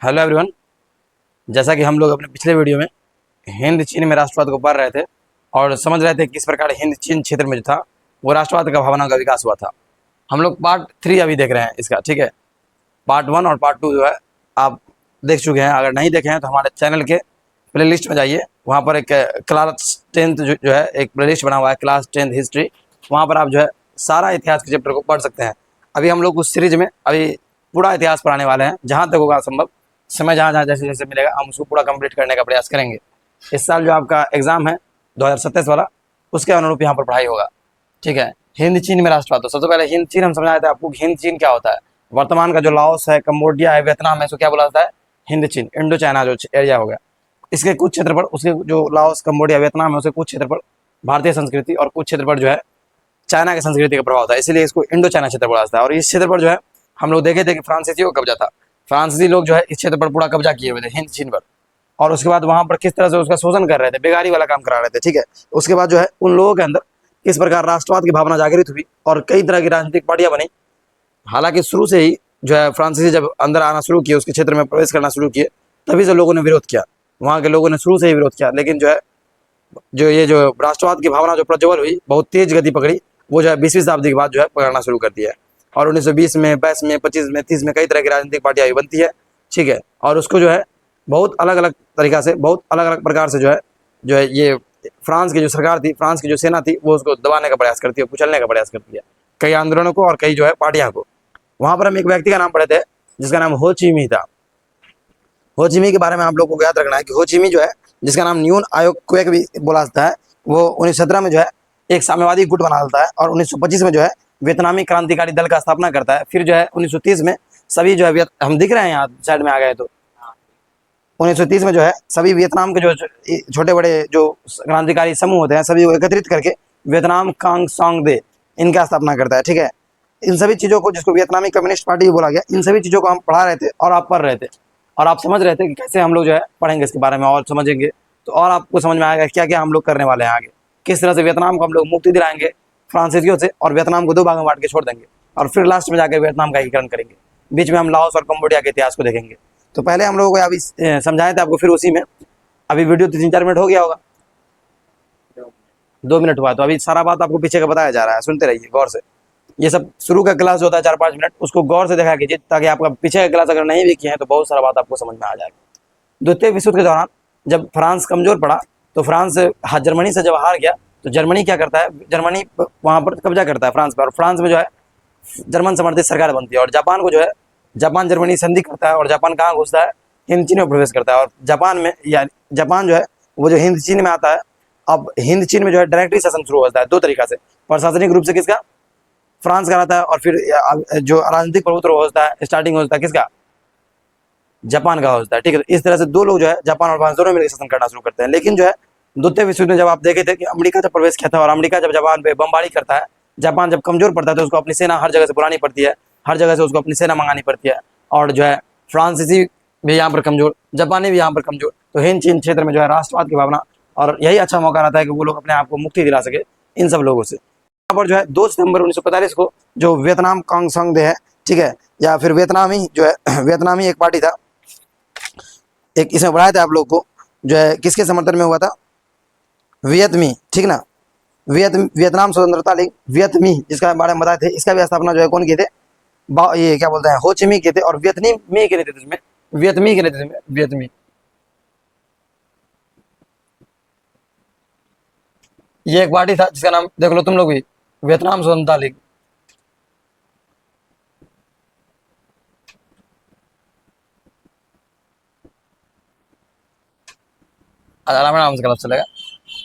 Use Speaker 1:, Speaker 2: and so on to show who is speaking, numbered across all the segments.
Speaker 1: Hello everyone. जैसा कि हम लोग अपने पिछले वीडियो में हिंद चीन में राष्ट्रवाद को पढ़ रहे थे और समझ रहे थे किस प्रकार हिंद चीन क्षेत्र में जो था वो राष्ट्रवाद का भावना का विकास हुआ था। हम लोग पार्ट 3 अभी देख रहे हैं इसका, ठीक है। पार्ट 1 और पार्ट 2 जो है आप देख चुके हैं। अगर नहीं देखे हैं तो हमारे चैनल के प्लेलिस्ट में जाइए, वहाँ पर एक क्लास 10th जो है एक प्लेलिस्ट बना हुआ है, क्लास 10th हिस्ट्री। वहाँ पर आप जो है सारा इतिहास के चैप्टर को पढ़ सकते हैं। अभी हम लोग उस सीरीज में अभी पूरा इतिहास पढ़ाने वाले हैं, जहाँ तक होगा संभव समय जहाँ जहाँ जैसे जैसे मिलेगा हम उसको पूरा कंप्लीट करने का प्रयास करेंगे। इस साल जो आपका एग्जाम है 2027 वाला, उसके अनुरूप यहाँ पर पढ़ाई होगा, ठीक है। हिंद चीन में राष्ट्रवाद, तो सबसे पहले हिंद चीन हम समझाए थे आपको। हिंद चीन क्या होता है? वर्तमान का जो लाओस है, कम्बोडिया है, वियतनाम है, इसको क्या बोला जाता है? हिंद चीन, इंडो चाइना जो एरिया हो गया, इसके कुछ क्षेत्र पर, उसके जो लाओस कम्बोडिया वियतनाम है उसके कुछ क्षेत्र पर भारतीय संस्कृति और कुछ क्षेत्र पर जो है चाइना की संस्कृति का प्रभाव था, इसलिए इसको इंडो चाइना क्षेत्र बोला जाता है। और इस क्षेत्र पर जो है हम लोग देखे थे कि फ्रांसीसियों का कब्जा था। फ्रांसीसी लोग जो है इस क्षेत्र पर पूरा कब्जा किए हुए थे हिंद चीन पर, और उसके बाद वहाँ पर किस तरह से उसका शोषण कर रहे थे, बेगारी वाला काम करा रहे थे, ठीक है। उसके बाद जो है उन लोगों के अंदर किस प्रकार राष्ट्रवाद की भावना जागृत हुई और कई तरह की राजनीतिक पार्टियां बनी। हालांकि शुरू से ही जो है फ्रांसीसी जब अंदर आना शुरू किए, उसके क्षेत्र में प्रवेश करना शुरू किए, तभी से लोगों ने विरोध किया, वहाँ के लोगों ने शुरू से ही विरोध किया। लेकिन जो है जो राष्ट्रवाद की भावना जो प्रज्वल हुई, बहुत तेज गति पकड़ी, वो जो है 20वीं शताब्दी के बाद जो है पकड़ना शुरू कर दिया है। और 1920 में, 22 में, 25 में, 30 में कई तरह की राजनीतिक पार्टियां बनती है, ठीक है। और उसको जो है बहुत अलग अलग तरीका से, बहुत अलग अलग प्रकार से जो है ये फ्रांस की जो सरकार थी, फ्रांस की जो सेना थी, वो उसको दबाने का प्रयास करती है, कुचलने का प्रयास करती है, कई आंदोलनों को और कई जो है पार्टियां को। वहां पर हम एक व्यक्ति का नाम पढ़े थे जिसका नाम हो ची मिन्ह था। हो ची मिन्ह के बारे में आप लोगों को याद रखना है कि हो ची मिन्ह जो है, जिसका नाम न्यून आयोग क्वेक भी बोला जाता है, वो 1917 में जो है एक साम्यवादी गुट बना देता है और 1925 में जो है वियतनामी क्रांतिकारी दल का स्थापना करता है। फिर जो है 1930 में सभी जो है हम दिख रहे हैं यहाँ साइड में आ गए, तो 1930 में जो है सभी वियतनाम के जो छोटे बड़े जो क्रांतिकारी समूह होते हैं सभी को एकत्रित करके वियतनाम कांग सांग दे इनका स्थापना करता है, ठीक है। इन सभी चीज़ों को, जिसको वियतनामी कम्युनिस्ट पार्टी भी बोला गया, इन सभी चीज़ों को हम पढ़ा रहे थे और आप पढ़ रहे थे और आप समझ रहे थे कि कैसे हम लोग जो है पढ़ेंगे इसके बारे में और समझेंगे, तो और आपको समझ में आएगा क्या क्या हम लोग करने वाले हैं आगे, किस तरह से वियतनाम को हम लोग मुक्ति दिलाएंगे फ्रांसीसियों से और वियतनाम को 2 भागों में बांट के छोड़ देंगे और फिर लास्ट में जाकर वियतनाम का एकीकरण करेंगे। बीच में हम लाओस और कम्बोडिया के इतिहास को देखेंगे। तो पहले हम लोगों को अभी समझाए थे आपको, फिर उसी में अभी वीडियो 3-4 मिनट हो गया होगा, 2 मिनट हुआ, तो अभी सारा बात आपको पीछे का बताया जा रहा है, सुनते रहिए गौर से। ये सब शुरू का क्लास जो होता है 4-5 मिनट, उसको गौर से देखा कीजिए ताकि आपका पीछे का क्लास अगर नहीं भी किए हैं तो बहुत सारा बात आपको समझ में आ जाएगा। द्वितीय विश्व युद्ध के दौरान जब फ्रांस कमजोर पड़ा तो फ्रांस जर्मनी से जब हार गया तो जर्मनी क्या करता है, जर्मनी वहाँ पर कब्जा करता है फ्रांस पर, और फ्रांस में जो है जर्मन समर्थित सरकार बनती है। और जापान को जो है, जापान जर्मनी संधि करता है और जापान कहाँ घुसता है? हिंद चीन में प्रवेश करता है। और जापान में, या जापान जो है वो जो हिंद चीन में आता है, अब हिंद चीन में जो है डायरेक्टली शासन शुरू होता है 2 तरीका से। प्रशासनिक रूप से किसका? फ्रांस का रहता है, और फिर जो राजनीतिक प्रभुत्व होता है स्टार्टिंग होता है किसका? जापान का होता है, ठीक है। तो इस तरह से 2 लोग जो है जापान और फ्रांस दोनों मिलकर शासन करना शुरू करते हैं। लेकिन जो है द्वितीय विश्व युद्ध में जब आप देखे थे कि अमेरिका जब प्रवेश किया था और अमेरिका जब जापान पे बमबारी करता है, जापान जब कमजोर पड़ता है तो उसको अपनी सेना हर जगह से बुलानी पड़ती है, हर जगह से उसको अपनी सेना मंगानी पड़ती है। और जो है फ्रांसीसी भी यहाँ पर कमजोर, जापानी भी यहाँ पर कमजोर, तो हिंद चीन क्षेत्र में जो है राष्ट्रवाद की भावना, और यही अच्छा मौका रहता है कि वो लोग अपने आप को मुक्ति दिला सके इन सब लोगों से। यहाँ पर जो है 2 सितंबर 1945 को जो वियतनाम कांग सांग दे है, ठीक है, या फिर वियतनामी जो है वियतनामी एक पार्टी था, एक इसमें बढ़ाया था आप लोग को, जो है किसके समर्थन में हुआ था? वियतमी, ठीक ना, वियतनाम स्वतंत्रता लीग, वियतमी जिसका बारे में बताए थे, इसका भी स्थापना जो है कौन किए थे? ये क्या बोलते हैं, हो ची मिन्ह किए थे। और वियतमी के नेतृत्व में, वियतमी के नेतृत्व में, वियतमी, ये एक पार्टी था जिसका नाम देख लो तुम लोग भी, वियतनाम स्वतंत्रता लीग। आराम से गलत चलेगा।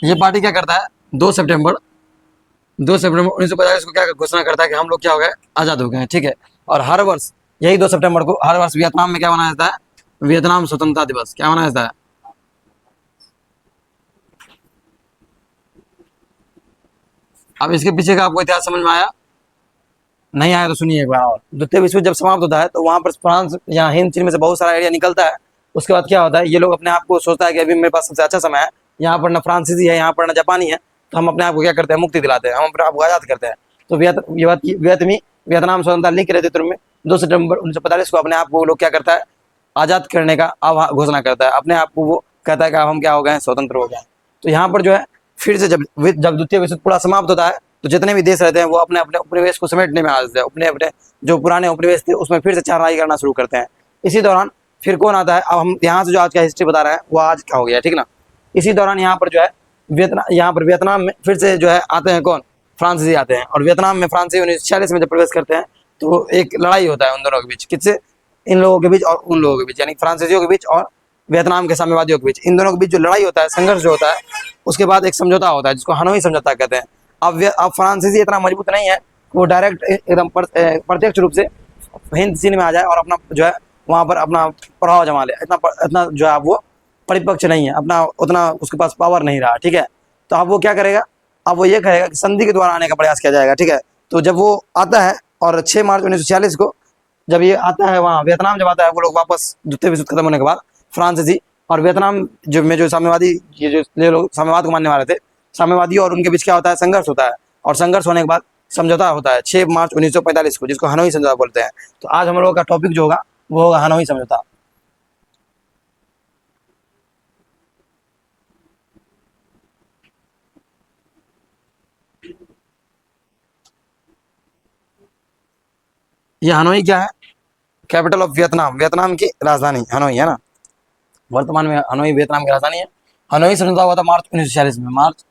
Speaker 1: ये पार्टी क्या करता है? 2 सितंबर 1950 को क्या घोषणा करता है कि हम लोग क्या हो गए? आज़ाद हो गए हैं, ठीक है। और हर वर्ष यही 2 सितंबर को हर वर्ष वियतनाम में क्या मनाया जाता है? वियतनाम स्वतंत्रता दिवस क्या मनाया जाता है? अब इसके पीछे का आपको इतिहास समझ में आया? नहीं आया तो सुनिए एक बार और। द्वितीय विश्व युद्ध जब समाप्त होता है तो वहाँ पर फ्रांस, यहाँ हिंद चीन में से बहुत सारा एरिया निकलता है। उसके बाद क्या होता है, ये लोग अपने आप को सोचता है कि अभी मेरे पास सबसे अच्छा समय है, यहाँ पर ना फ्रांसीसी है, यहाँ पर ना जापानी है, तो हम अपने आप को क्या करते हैं? मुक्ति दिलाते हैं, हम अपने आप को आज़ाद करते हैं। तो वियतनाम स्वतंत्रता लीग के नेतृत्व में 2 सितंबर 1945 को अपने आप को लोग क्या करता है? आज़ाद करने का घोषणा करता है, अपने आप को वो कहता है कि अब हम क्या हो गए हैं, स्वतंत्र हो गए हैं। तो यहाँ पर जो है फिर से जब द्वितीय विश्व युद्ध पूरा समाप्त होता है तो जितने भी देश रहते हैं वो अपने अपने उपनिवेश को समेटने में आ जाते हैं, अपने अपने जो पुराने उपनिवेश थे उसमें फिर से चढ़ाई करना शुरू करते हैं। इसी दौरान फिर कौन आता है, अब हम यहाँ से जो आज का हिस्ट्री बता रहे हैं वो आज का हो गया, ठीक ना। इसी दौरान यहाँ पर जो है वियतनाम में फिर से जो है आते हैं कौन, फ्रांसीसी आते हैं। और वियतनाम में फ्रांसीसी 1946 में जब प्रवेश करते हैं तो एक लड़ाई होता है उन दोनों के बीच, किससे, इन लोगों के बीच और उन लोगों के बीच, यानी फ्रांसीसियों के बीच और वियतनाम के साम्यवादियों के बीच। इन दोनों के बीच जो लड़ाई होता है, संघर्ष जो होता है, उसके बाद एक समझौता होता है जिसको हनोई समझौता कहते हैं। अब फ्रांसीसी इतना मजबूत नहीं है वो डायरेक्ट एकदम प्रत्यक्ष रूप से हिंद चीन में आ जाए और अपना जो है वहाँ पर अपना प्रभाव जमा ले, इतना जो है वो परिपक्व नहीं है, अपना उतना उसके पास पावर नहीं रहा, ठीक है। तो अब वो क्या करेगा, अब वो ये कहेगा कि संधि के द्वारा आने का प्रयास किया जाएगा, ठीक है। तो जब वो आता है और 6 मार्च 1946 को जब ये आता है वहाँ वियतनाम, जब आता है वो लोग वापस द्वितीय विश्व युद्ध खत्म होने के बाद फ्रांसीसी और वियतनाम जो साम्यवादी, ये लोग साम्यवाद को मानने वाले थे, साम्यवादी और उनके बीच क्या होता है, संघर्ष होता है। और संघर्ष होने के बाद समझौता होता है 6 मार्च 1945 को, जिसको हनोई समझौता बोलते हैं। तो आज हम लोगों का टॉपिक जो होगा वो होगा हनोई समझौता। ये हनोई क्या है, कैपिटल ऑफ वियतनाम, वियतनाम की राजधानी हनोई है ना। वर्तमान में हनोई वियतनाम की राजधानी है। हनोई समझौता हुआ था मार्च 1946 में। मार्च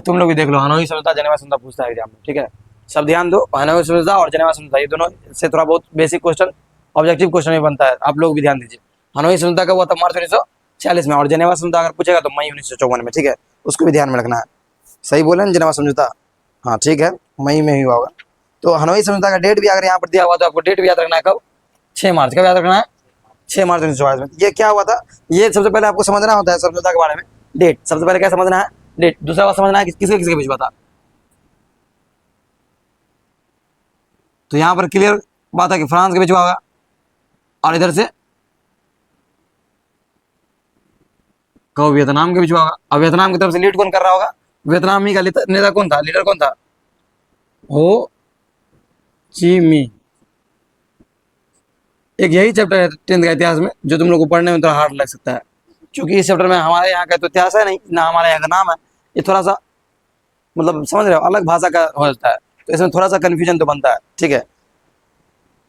Speaker 1: तुम लोग भी देख लो, हनोई समझौता जेनेवा समझौता पूछता है एग्जाम में, ठीक है। सब ध्यान दो, हनोई समझौता और जेनेवा समझौता ये दोनों से थोड़ा बहुत बेसिक क्वेश्चन, ऑब्जेक्टिव क्वेश्चन भी बनता है, आप लोग भी ध्यान दीजिए। हनोई समझौता का हुआ था मार्च 1946 में और जेनेवा समझौता अगर पूछेगा तो मई 1954 में, ठीक है। उसको भी ध्यान में रखना है। सही बोले ना, जेनेवा समझौता, हाँ ठीक है, मई में ही हुआ होगा। तो हनोई समझौता का डेट भी अगर यहाँ पर दिया हुआ तो आपको डेट भी याद रखना है, कब, 6 मार्च। कब याद रखना है, 6 मार्च 1944 में। ये क्या हुआ था, ये सबसे पहले आपको समझना होता है समझौता के बारे में, डेट। सबसे पहले क्या समझना है, डेट। दूसरा बात समझना है कि किसके किसके बीच हुआ था। तो यहाँ पर क्लियर बात है कि फ्रांस के बीच हुआ होगा और इधर से कहो वियतनाम के बीच हुआ होगा। अब वियतनाम की तरफ से लीड कौन कर रहा होगा, वियतनामी का नेता कौन था, लीडर कौन था, हो ची मी। एक यही चैप्टर है 10th का इतिहास में जो तुम लोग को पढ़ने में थोड़ा हार्ड लग सकता है, क्योंकि इस चैप्टर में हमारे यहाँ का तो इतिहास है नहीं ना, हमारे यहाँ का नाम है। ये थोड़ा सा मतलब समझ रहे हो, अलग भाषा का हो जाता है, तो इसमें थोड़ा सा कन्फ्यूजन तो बनता है, ठीक है।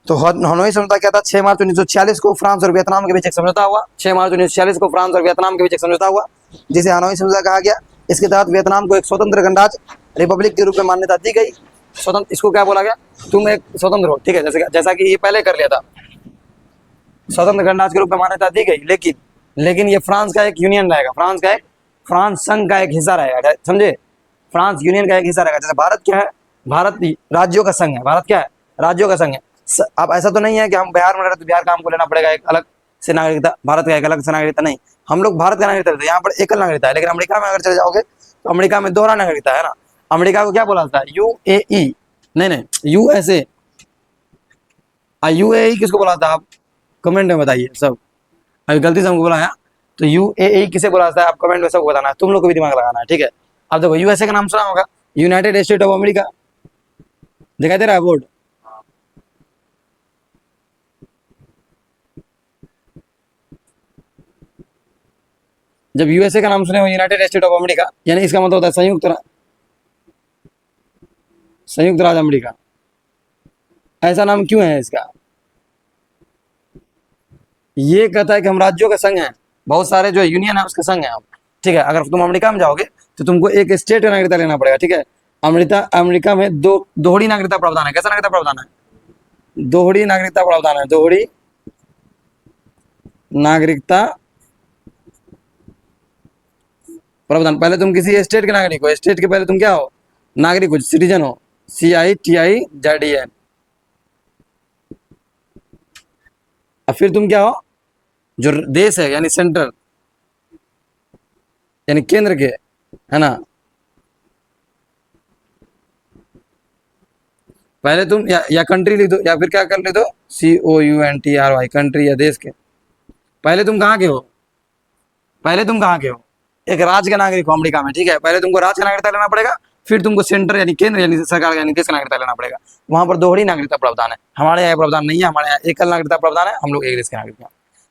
Speaker 1: तो हनोई समझौता क्या था, 6 मार्च 1946 को फ्रांस और वियतनाम के बीच एक समझौता हुआ। 6 मार्च 1946 को फ्रांस और वियतनाम के बीच एक समझौता हुआ जिसे हनोई समझौता कहा गया। इसके तहत वियतनाम को एक स्वतंत्र गणराज्य रिपब्लिक के रूप में मान्यता दी गई। स्वतंत्र, इसको क्या बोला गया, तुम एक स्वतंत्र हो, ठीक है, जैसा कि ये पहले कर लिया था, स्वतंत्र गणराज्य के रूप में मान्यता दी गई। लेकिन ये फ्रांस का एक यूनियन रहेगा, फ्रांस संघ का एक हिस्सा रहेगा, समझे, फ्रांस यूनियन का एक हिस्सा रहेगा। जैसे भारत क्या है, भारत राज्यों का संघ है, भारत क्या है, राज्यों का संघ है। अब ऐसा तो नहीं है कि हम बिहार में रहे तो बिहार का हमको लेना पड़ेगा एक अलग से नागरिकता, भारत का एक अलग से नागरिकता, नहीं, हम लोग भारत का नागरिकता रहते हैं, यहाँ पर एकल नागरिकता है। लेकिन अमेरिका में अगर चले जाओगे तो अमेरिका में दोहरा नागरिकता है ना। अमेरिका को क्या बोला जाता है, यूएई, नहीं यूएसए। यूएई किसको बोला था, आप कमेंट में बताइए सब। अभी गलती से हमको बोला है तो यूएई किसे बोला जाता है, आप कमेंट में सबको बताना है, तुम लोग को भी दिमाग लगाना है, ठीक है। अब देखो यूएसए का नाम सुना होगा, यूनाइटेड स्टेट ऑफ अमेरिका, दिखाई दे रहा है बोर्ड। जब यूएसए का नाम सुने हो, यूनाइटेड स्टेट ऑफ अमेरिका, यानी इसका मतलब होता है संयुक्त राज्य अमेरिका। ऐसा नाम क्यों है इसका, ये कहता है कि हम राज्यों का संघ है, बहुत सारे जो यूनियन है उसका संघ है हम, ठीक है। अगर तुम अमेरिका में जाओगे तो तुमको एक स्टेट का नागरिकता लेना पड़ेगा, ठीक है। अमेरिका में दोहरी नागरिकता प्रावधान है। कैसा नागरिकता प्रावधान है, दोहरी नागरिकता प्रावधान है, दोहरी नागरिकता प्रावधान। पहले तुम किसी स्टेट के नागरिक हो, स्टेट के पहले तुम क्या हो, नागरिक हो, सिटीजन हो, CITIZEN। और फिर तुम क्या हो, जो देश है यानी सेंटर यानी केंद्र के, है ना। पहले तुम या कंट्री लिख दो या फिर क्या कर ले दो, COUNTRY, कंट्री या देश के। पहले तुम कहाँ के हो, एक राज्य का नागरिक हो अमेरिका में, ठीक है। पहले तुमको राज्य का नागरिकता लेना पड़ेगा, फिर तुमको सेंटर यानी केंद्र यानी सरकार यानी देश का नागरिकता लेना पड़ेगा। वहां पर दोहरी नागरिकता प्रावधान है, हमारे यहाँ प्रावधान नहीं है, हमारे यहाँ एकल नागरिकता प्रावधान है, हम लोग एक देश के नागरिक हैं।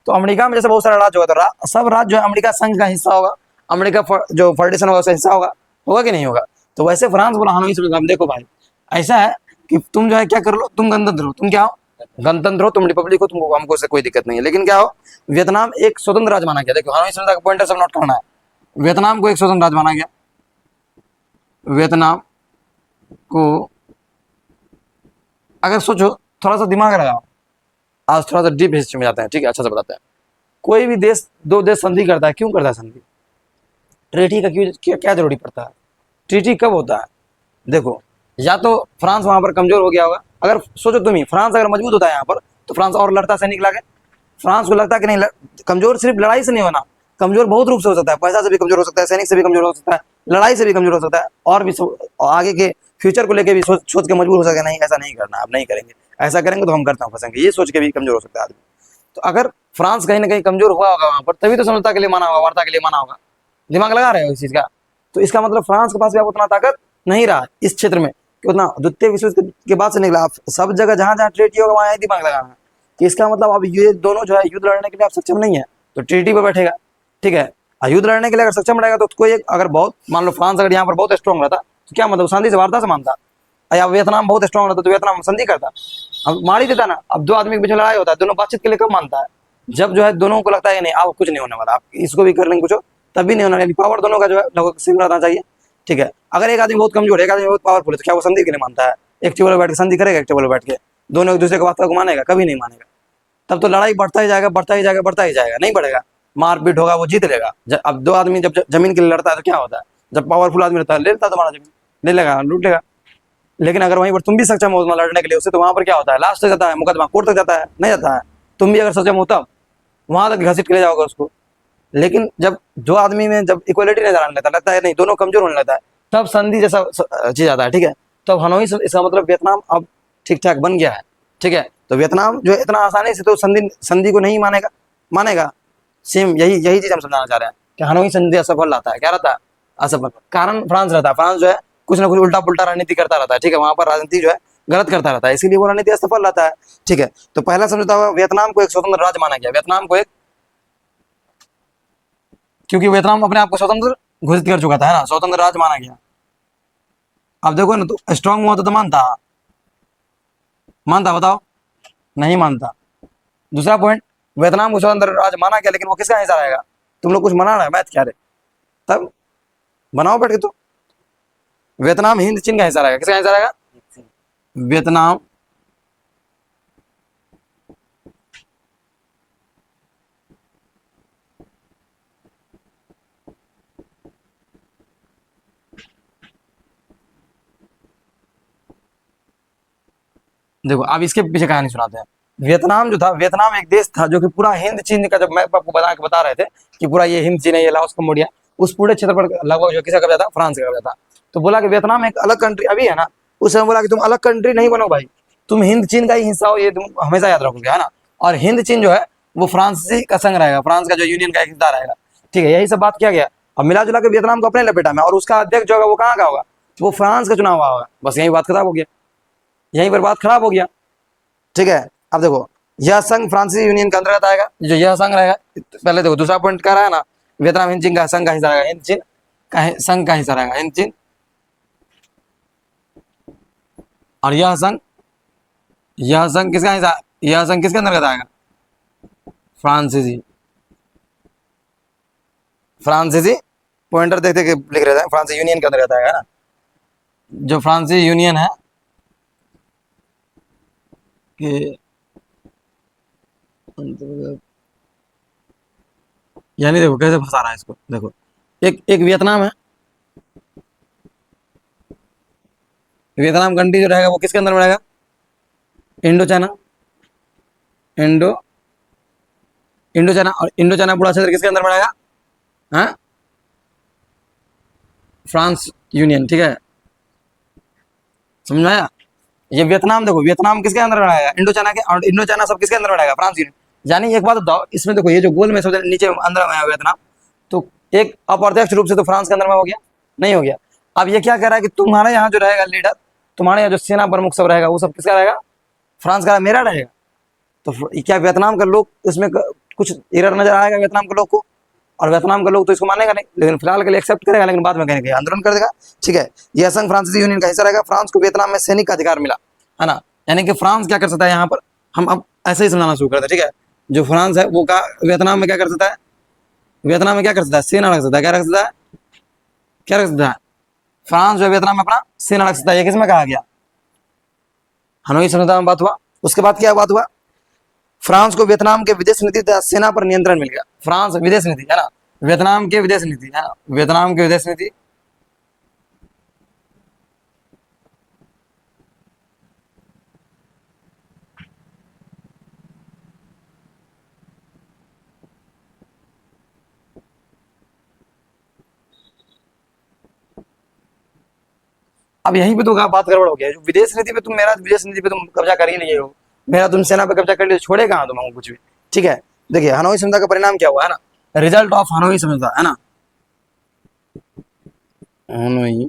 Speaker 1: तो अमेरिका में जैसे बहुत सारा राज्य होगा तो सब राज्य जो है अमेरिका संघ का हिस्सा होगा, अमेरिका जो फेडरेशन होगा उसका हिस्सा होगा, होगा कि नहीं होगा। तो वैसे फ्रांस बोला हानोई सुलह, देखो भाई ऐसा है कि तुम जो है क्या कर लो, तुम गणतंत्र हो, तुम क्या हो गणतंत्र हो, तुम रिपब्लिक हो, तुमको हमको से कोई दिक्कत नहीं है। लेकिन क्या हो, वियतनाम एक स्वतंत्र राज्य माना गया। देखो हानोई सुलह का पॉइंटर सब नोट करना है, वियतनाम को एक स्वतंत्र राज्य माना गया। वियतनाम को अगर सोचो, थोड़ा सा दिमाग लगाओ, आज थोड़ा सा डीप हिस्ट्री में जाते हैं, ठीक है, अच्छा से बताते हैं। कोई भी देश दो देश संधि करता है, क्यों करता है संधि? ट्रीटी का क्यों क्या जरूरी पड़ता है? ट्रीटी कब होता है? देखो, या तो फ्रांस वहां पर कमजोर हो गया होगा, अगर सोचो तुम ही, फ्रांस अगर मजबूत होता है यहाँ पर तो फ्रांस और लड़ता सैनिक लाके। फ्रांस को लगता है कि नहीं, कमजोर सिर्फ लड़ाई से नहीं होना, कमजोर बहुत रूप से हो सकता है, पैसा से भी कमजोर हो सकता है, सैनिक से भी कमजोर हो सकता है, लड़ाई से भी कमजोर हो सकता है, और भी आगे के फ्यूचर को लेकर भी सोच के मजबूर हो सकता है, नहीं ऐसा नहीं करना, आप नहीं करेंगे, ऐसा करेंगे तो हम करते हैं फंसेंगे, ये सोच के भी कमजोर हो सकता है आदमी। तो अगर फ्रांस कहीं ना कहीं कमजोर हुआ होगा वहां पर, तभी तो समझौता के लिए माना होगा, वार्ता के लिए माना होगा। दिमाग लगा रहे हो इस चीज का? तो इसका मतलब फ्रांस के पास भी अब उतना ताकत नहीं रहा इस क्षेत्र में कि उतना द्वितीय विश्व युद्ध के बाद से निकला। सब जगह जहां जहां ट्रीटी होगा वहां दिमाग लगाना है कि इसका मतलब अब ये दोनों जो है युद्ध लड़ने के लिए आप सक्षम नहीं है, तो ट्रीटी पर बैठेगा, ठीक है। युद्ध लड़ने के लिए अगर सक्षम रहेगा तो कोई अगर बहुत मान लो फ्रांस अगर यहाँ पर बहुत स्ट्रॉन्ग रहता तो क्या मतलब शांति से वार्ता से मानता, या वियतनाम बहुत स्ट्रॉन्ग रहता तो वियतनाम संधि करता, अब मार ही देता ना। अब दो आदमी के बीच में लड़ाई होता है, दोनों बातचीत के लिए कब मानता है? जब जो है दोनों को लगता है नहीं अब कुछ नहीं होने वाला, आप इसको भी कर लेंगे कुछ, तभी नहीं होना। पावर दोनों का जो है लगभग सेम रहना चाहिए, ठीक है। अगर एक आदमी बहुत कमजोर है, एक आदमी बहुत पावरफुल है, तो क्या वो संधि के लिए मानता है? एक टेबल पर बैठ के संधि करेगा, एक टेबल पर बैठ के दोनों एक दूसरे को बात को मानेगा? कभी नहीं मानेगा। तब तो लड़ाई बढ़ता ही जाएगा, बढ़ता ही जाएगा, बढ़ता ही जाएगा, नहीं बढ़ेगा, मारपीट होगा, वो जीत लेगा। अब दो आदमी जब जमीन के लिए लड़ता है तो क्या होता है? जब पावरफुल आदमी रहता है ले लेता है तुम्हारा जमीन, ले लेगा, लूट लेगा। लेकिन अगर वहीं पर तुम भी सक्षम हो लड़ने के लिए उससे, तो वहां पर क्या होता है? लास्ट तक जाता है मुकदमा, कोर्ट तक जाता है, नहीं जाता है? तुम भी अगर सक्षम हो तब वहां तक घसीट के ले जाओगे उसको। लेकिन जब दो आदमी में जब इक्वलिटी नजर आने लगता है नहीं, दोनों कमजोर होने लगता है, तब संधि जैसा चीज आता है, ठीक है। तब हनोई, इसका मतलब वियतनाम अब ठीक ठाक बन गया है, ठीक है। तो वियतनाम जो इतना आसानी से तो संधि को नहीं मानेगा, मानेगा। सेम यही चीज हम समझाना चाह रहे हैं कि हनोई संधि असफल रहता है। क्या रहता है? असफल। कारण फ्रांस रहता है, फ्रांस जो है कुछ ना कुछ उल्टा पुल्टा रणनीति करता रहता है, ठीक है, वहां पर राजनीति जो है गलत करता रहता है, इसीलिए वो रणनीति असफल रहता है, ठीक है। तो पहला समझौता हुआ, वियतनाम को एक स्वतंत्र राज्य माना गया, वियतनाम को एक, क्योंकि वियतनाम अपने आप को स्वतंत्र घोषित कर चुका था, है ना, स्वतंत्र राज्य माना गया। अब देखो ना, तो स्ट्रांग हुआ तो मानता, मानता बताओ? नहीं मानता। दूसरा पॉइंट, वियतनाम को स्वतंत्र राज्य माना गया, लेकिन वो किसका हिस्सा रहेगा? तुम लोग कुछ मना रहे हैं, मैथ क्या रे, तब बनाओ बैठ के। तो वियतनाम हिंद चीन का हिस्सा रहेगा, किसका हिस्सा रहेगा? वियतनाम देखो अब इसके पीछे कहानी सुनाते हैं। वियतनाम जो था, वियतनाम एक देश था जो कि पूरा हिंद चीन का, जब मैप आपको बता रहे थे कि पूरा ये हिंद चीन है, ये लाओस कम्बोडिया, उस पूरे क्षेत्र पर लगभग जो किसका कब्जा था? फ्रांस का कब्जा था। तो बोला कि वियतनाम एक अलग कंट्री अभी है ना, उस समय बोला कि तुम अलग कंट्री नहीं बनो भाई, तुम हिंद चीन का ही हिस्सा हो, ये तुम हमेशा याद रखोगे, है ना। और हिंद चीन जो है वो फ्रांसी का संग रहेगा, फ्रांस का जो यूनियन का एक हिस्सा रहेगा, ठीक है। यही सब बात किया गया। अब मिला जुला के वियतनाम को अपने लपेटा में, और उसका अध्यक्ष जो होगा वो कहाँ का होगा? वो फ्रांस का चुनाव हुआ होगा। बस यही बात खराब हो गया, यहीं पर बात खराब हो गया, ठीक है। अब देखो, यह संघ फ्रांसीसी यूनियन के अंतर्गत आएगा, जो यह संघ रहेगा। पहले देखो दूसरा पॉइंट क्या रहा है ना, वियतनाम हिंद चीन का संघ का हिस्सा रहेगा, हिंद चीन का संघ का हिस्सा रहेगा, हिंद चीन। और यह संघ किसका हिस्सा? यह संघ किसके अंतर्गत आएगा? फ्रांसीसी पॉइंटर देखते लिख रहे थे, फ्रांसीसी यूनियन के अंतर्गत आएगा ना, जो फ्रांसीसी यूनियन है कि यानी देखो कैसे फंसा रहा है इसको। देखो एक वियतनाम है, वियतनाम कंट्री जो रहेगा वो किसके अंदर में रहेगा? इंडो चाइना, और इंडो चाइना पूरा क्षेत्र किसके अंदर में रहेगा? हाँ, फ्रांस यूनियन, ठीक है, समझ में आया? ये वियतनाम, देखो वियतनाम किसके अंदर रहेगा? इंडो चाइना के, और इंडो चाइना सब किसके अंदर रहेगा? France union. यानी एक बात बताओ, इसमें देखो ये जो गोल में सबसे नीचे अंदर में है वियतनाम, तो एक अप्रत्यक्ष रूप से तो फ्रांस के अंदर में हो गया, नहीं हो गया? अब ये क्या कह रहा है कि तुम्हारे यहाँ जो रहेगा लीडर, तुम्हारे यहाँ जो सेना प्रमुख सब रहेगा, वो सब किसका रहेगा? फ्रांस का, मेरा रहेगा। तो क्या वियतनाम का लोग इसमें कुछ एरर नजर आएगा वियतनाम के लोग को? और वियतनाम के लोग तो इसको मानेगा नहीं, लेकिन फिलहाल के लिए एक्सेप्ट करेगा, लेकिन बाद में कहीं आंदोलन कर देगा। ठीक है, यह संघ फ्रांसीसी यूनियन का हिस्सा रहेगा। फ्रांस को वियतनाम में सैनिक का अधिकार मिला, है ना। यानी कि फ्रांस क्या कर सकता है यहाँ पर, हम अब ऐसे ही समझाना शुरू करते हैं। ठीक है, जो फ्रांस है वो वियतनाम में क्या कर सकता है? वियतनाम में क्या कर सकता है? सेना रख सकता है। क्या रख सकता है? क्या रख सकता है? फ्रांस जो वियतनाम में अपना सेना रख सकता है। ये किसमें कहा गया? हनोई समझौता में बात हुआ। उसके बाद क्या बात हुआ? फ्रांस को वियतनाम के विदेश नीति तथा सेना पर नियंत्रण मिल गया। फ्रांस विदेश नीति, है ना, वियतनाम के विदेश नीति, है ना, वियतनाम के विदेश नीति। अब यहीं पे तो बात गड़बड़ हो गया। जो विदेश नीति पे तुम, मेरा विदेश नीति पे तुम कब्जा कर ही लिए हो, मेरा तुम सेना पे कब्जा कर लिए, छोड़े कहाँ तुम कुछ भी। ठीक है, देखिए हनोई समझौता का परिणाम क्या हुआ, है ना, रिजल्ट ऑफ हनोई समझौता, है ना, हनोई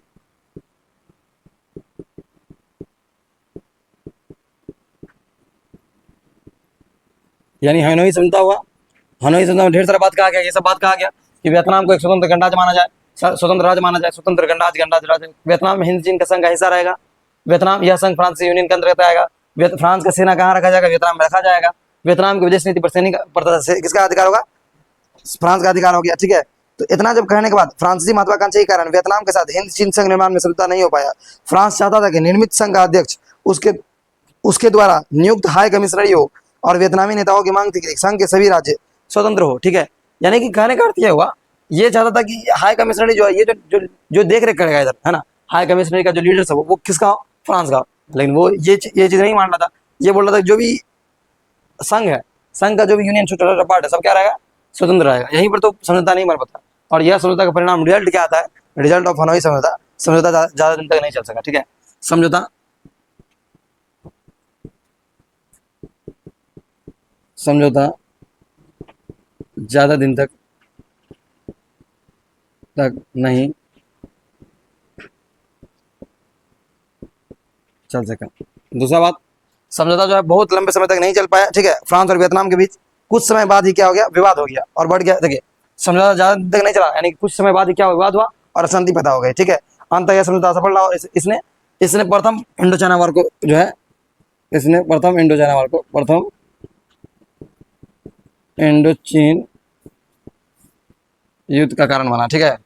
Speaker 1: यानी हनोई समझौता हुआ। हनोई समझौता में ढेर सारा बात कहा गया, ये सब बात कहा गया कि वियतनाम को एक स्वतंत्र गणराज्य माना जाए, स्वतंत्र राज्य माना जाए, स्वतंत्र गणराज्य, गणराज्य राज्य। वियतनाम में हिंद चीन का संघ का हिस्सा रहेगा। वियतनाम यह संघ फ्रांस यूनियन के अंतर्गत आएगा। फ्रांस का सेना कहाँ रखा जाएगा? वियतनाम में रखा जाएगा। वियतनाम की विदेश नीति पर सैनिक पर किसका अधिकार होगा? फ्रांस का अधिकार हो गया। ठीक है, तो इतना जब कहने के बाद फ्रांसीसी महत्वाकांक्षा के कारण वियतनाम के साथ हिंद चीन संघ निर्माण में समझौता नहीं हो पाया। फ्रांस चाहता था कि निर्मित संघ का अध्यक्ष उसके उसके द्वारा नियुक्त हाई कमिश्नरी हो, और वियतनामी नेताओं की मांग थी कि संघ के सभी राज्य स्वतंत्र हो। ठीक है, यानी कि कहने का अर्थ यह हुआ, ये चाहता था कि हाई कमिश्नरी जो है, ये जो देख रेख करेगा इधर, है ना, हाई कमिश्नरी का जो लीडर है वो किसका हो? फ्रांस का। लेकिन वो ये चीज नहीं मान रहा था। ये बोल रहा था जो भी संघ है, संघ का जो भी यूनियन छोटा पार्ट है, सब क्या रहेगा? स्वतंत्र रहेगा। यहीं पर तो समझौता नहीं बन पाता, और यह समझौता का परिणाम रिजल्ट क्या आता है? रिजल्ट ऑफ हनोई समझौता। समझौता ज्यादा दिन तक नहीं चल सका। ठीक है, समझौता समझौता ज्यादा दिन तक नहीं चल सका। दूसरा बात, समझौता जो है बहुत लंबे समय तक नहीं चल पाया। ठीक है, फ्रांस और वियतनाम के बीच कुछ समय बाद ही क्या हो गया? विवाद हो गया और बढ़ गया। देखिए, समझौता ज्यादा दिन तक नहीं चला, यानी कुछ समय बाद ही क्या विवाद हुआ और अशांति पैदा हो गई। ठीक है, अंत यह समझौता सफल रहा, और इसने प्रथम इंडो चाइना वार को जो है, इसने प्रथम इंडो चीन युद्ध का कारण बना। ठीक है,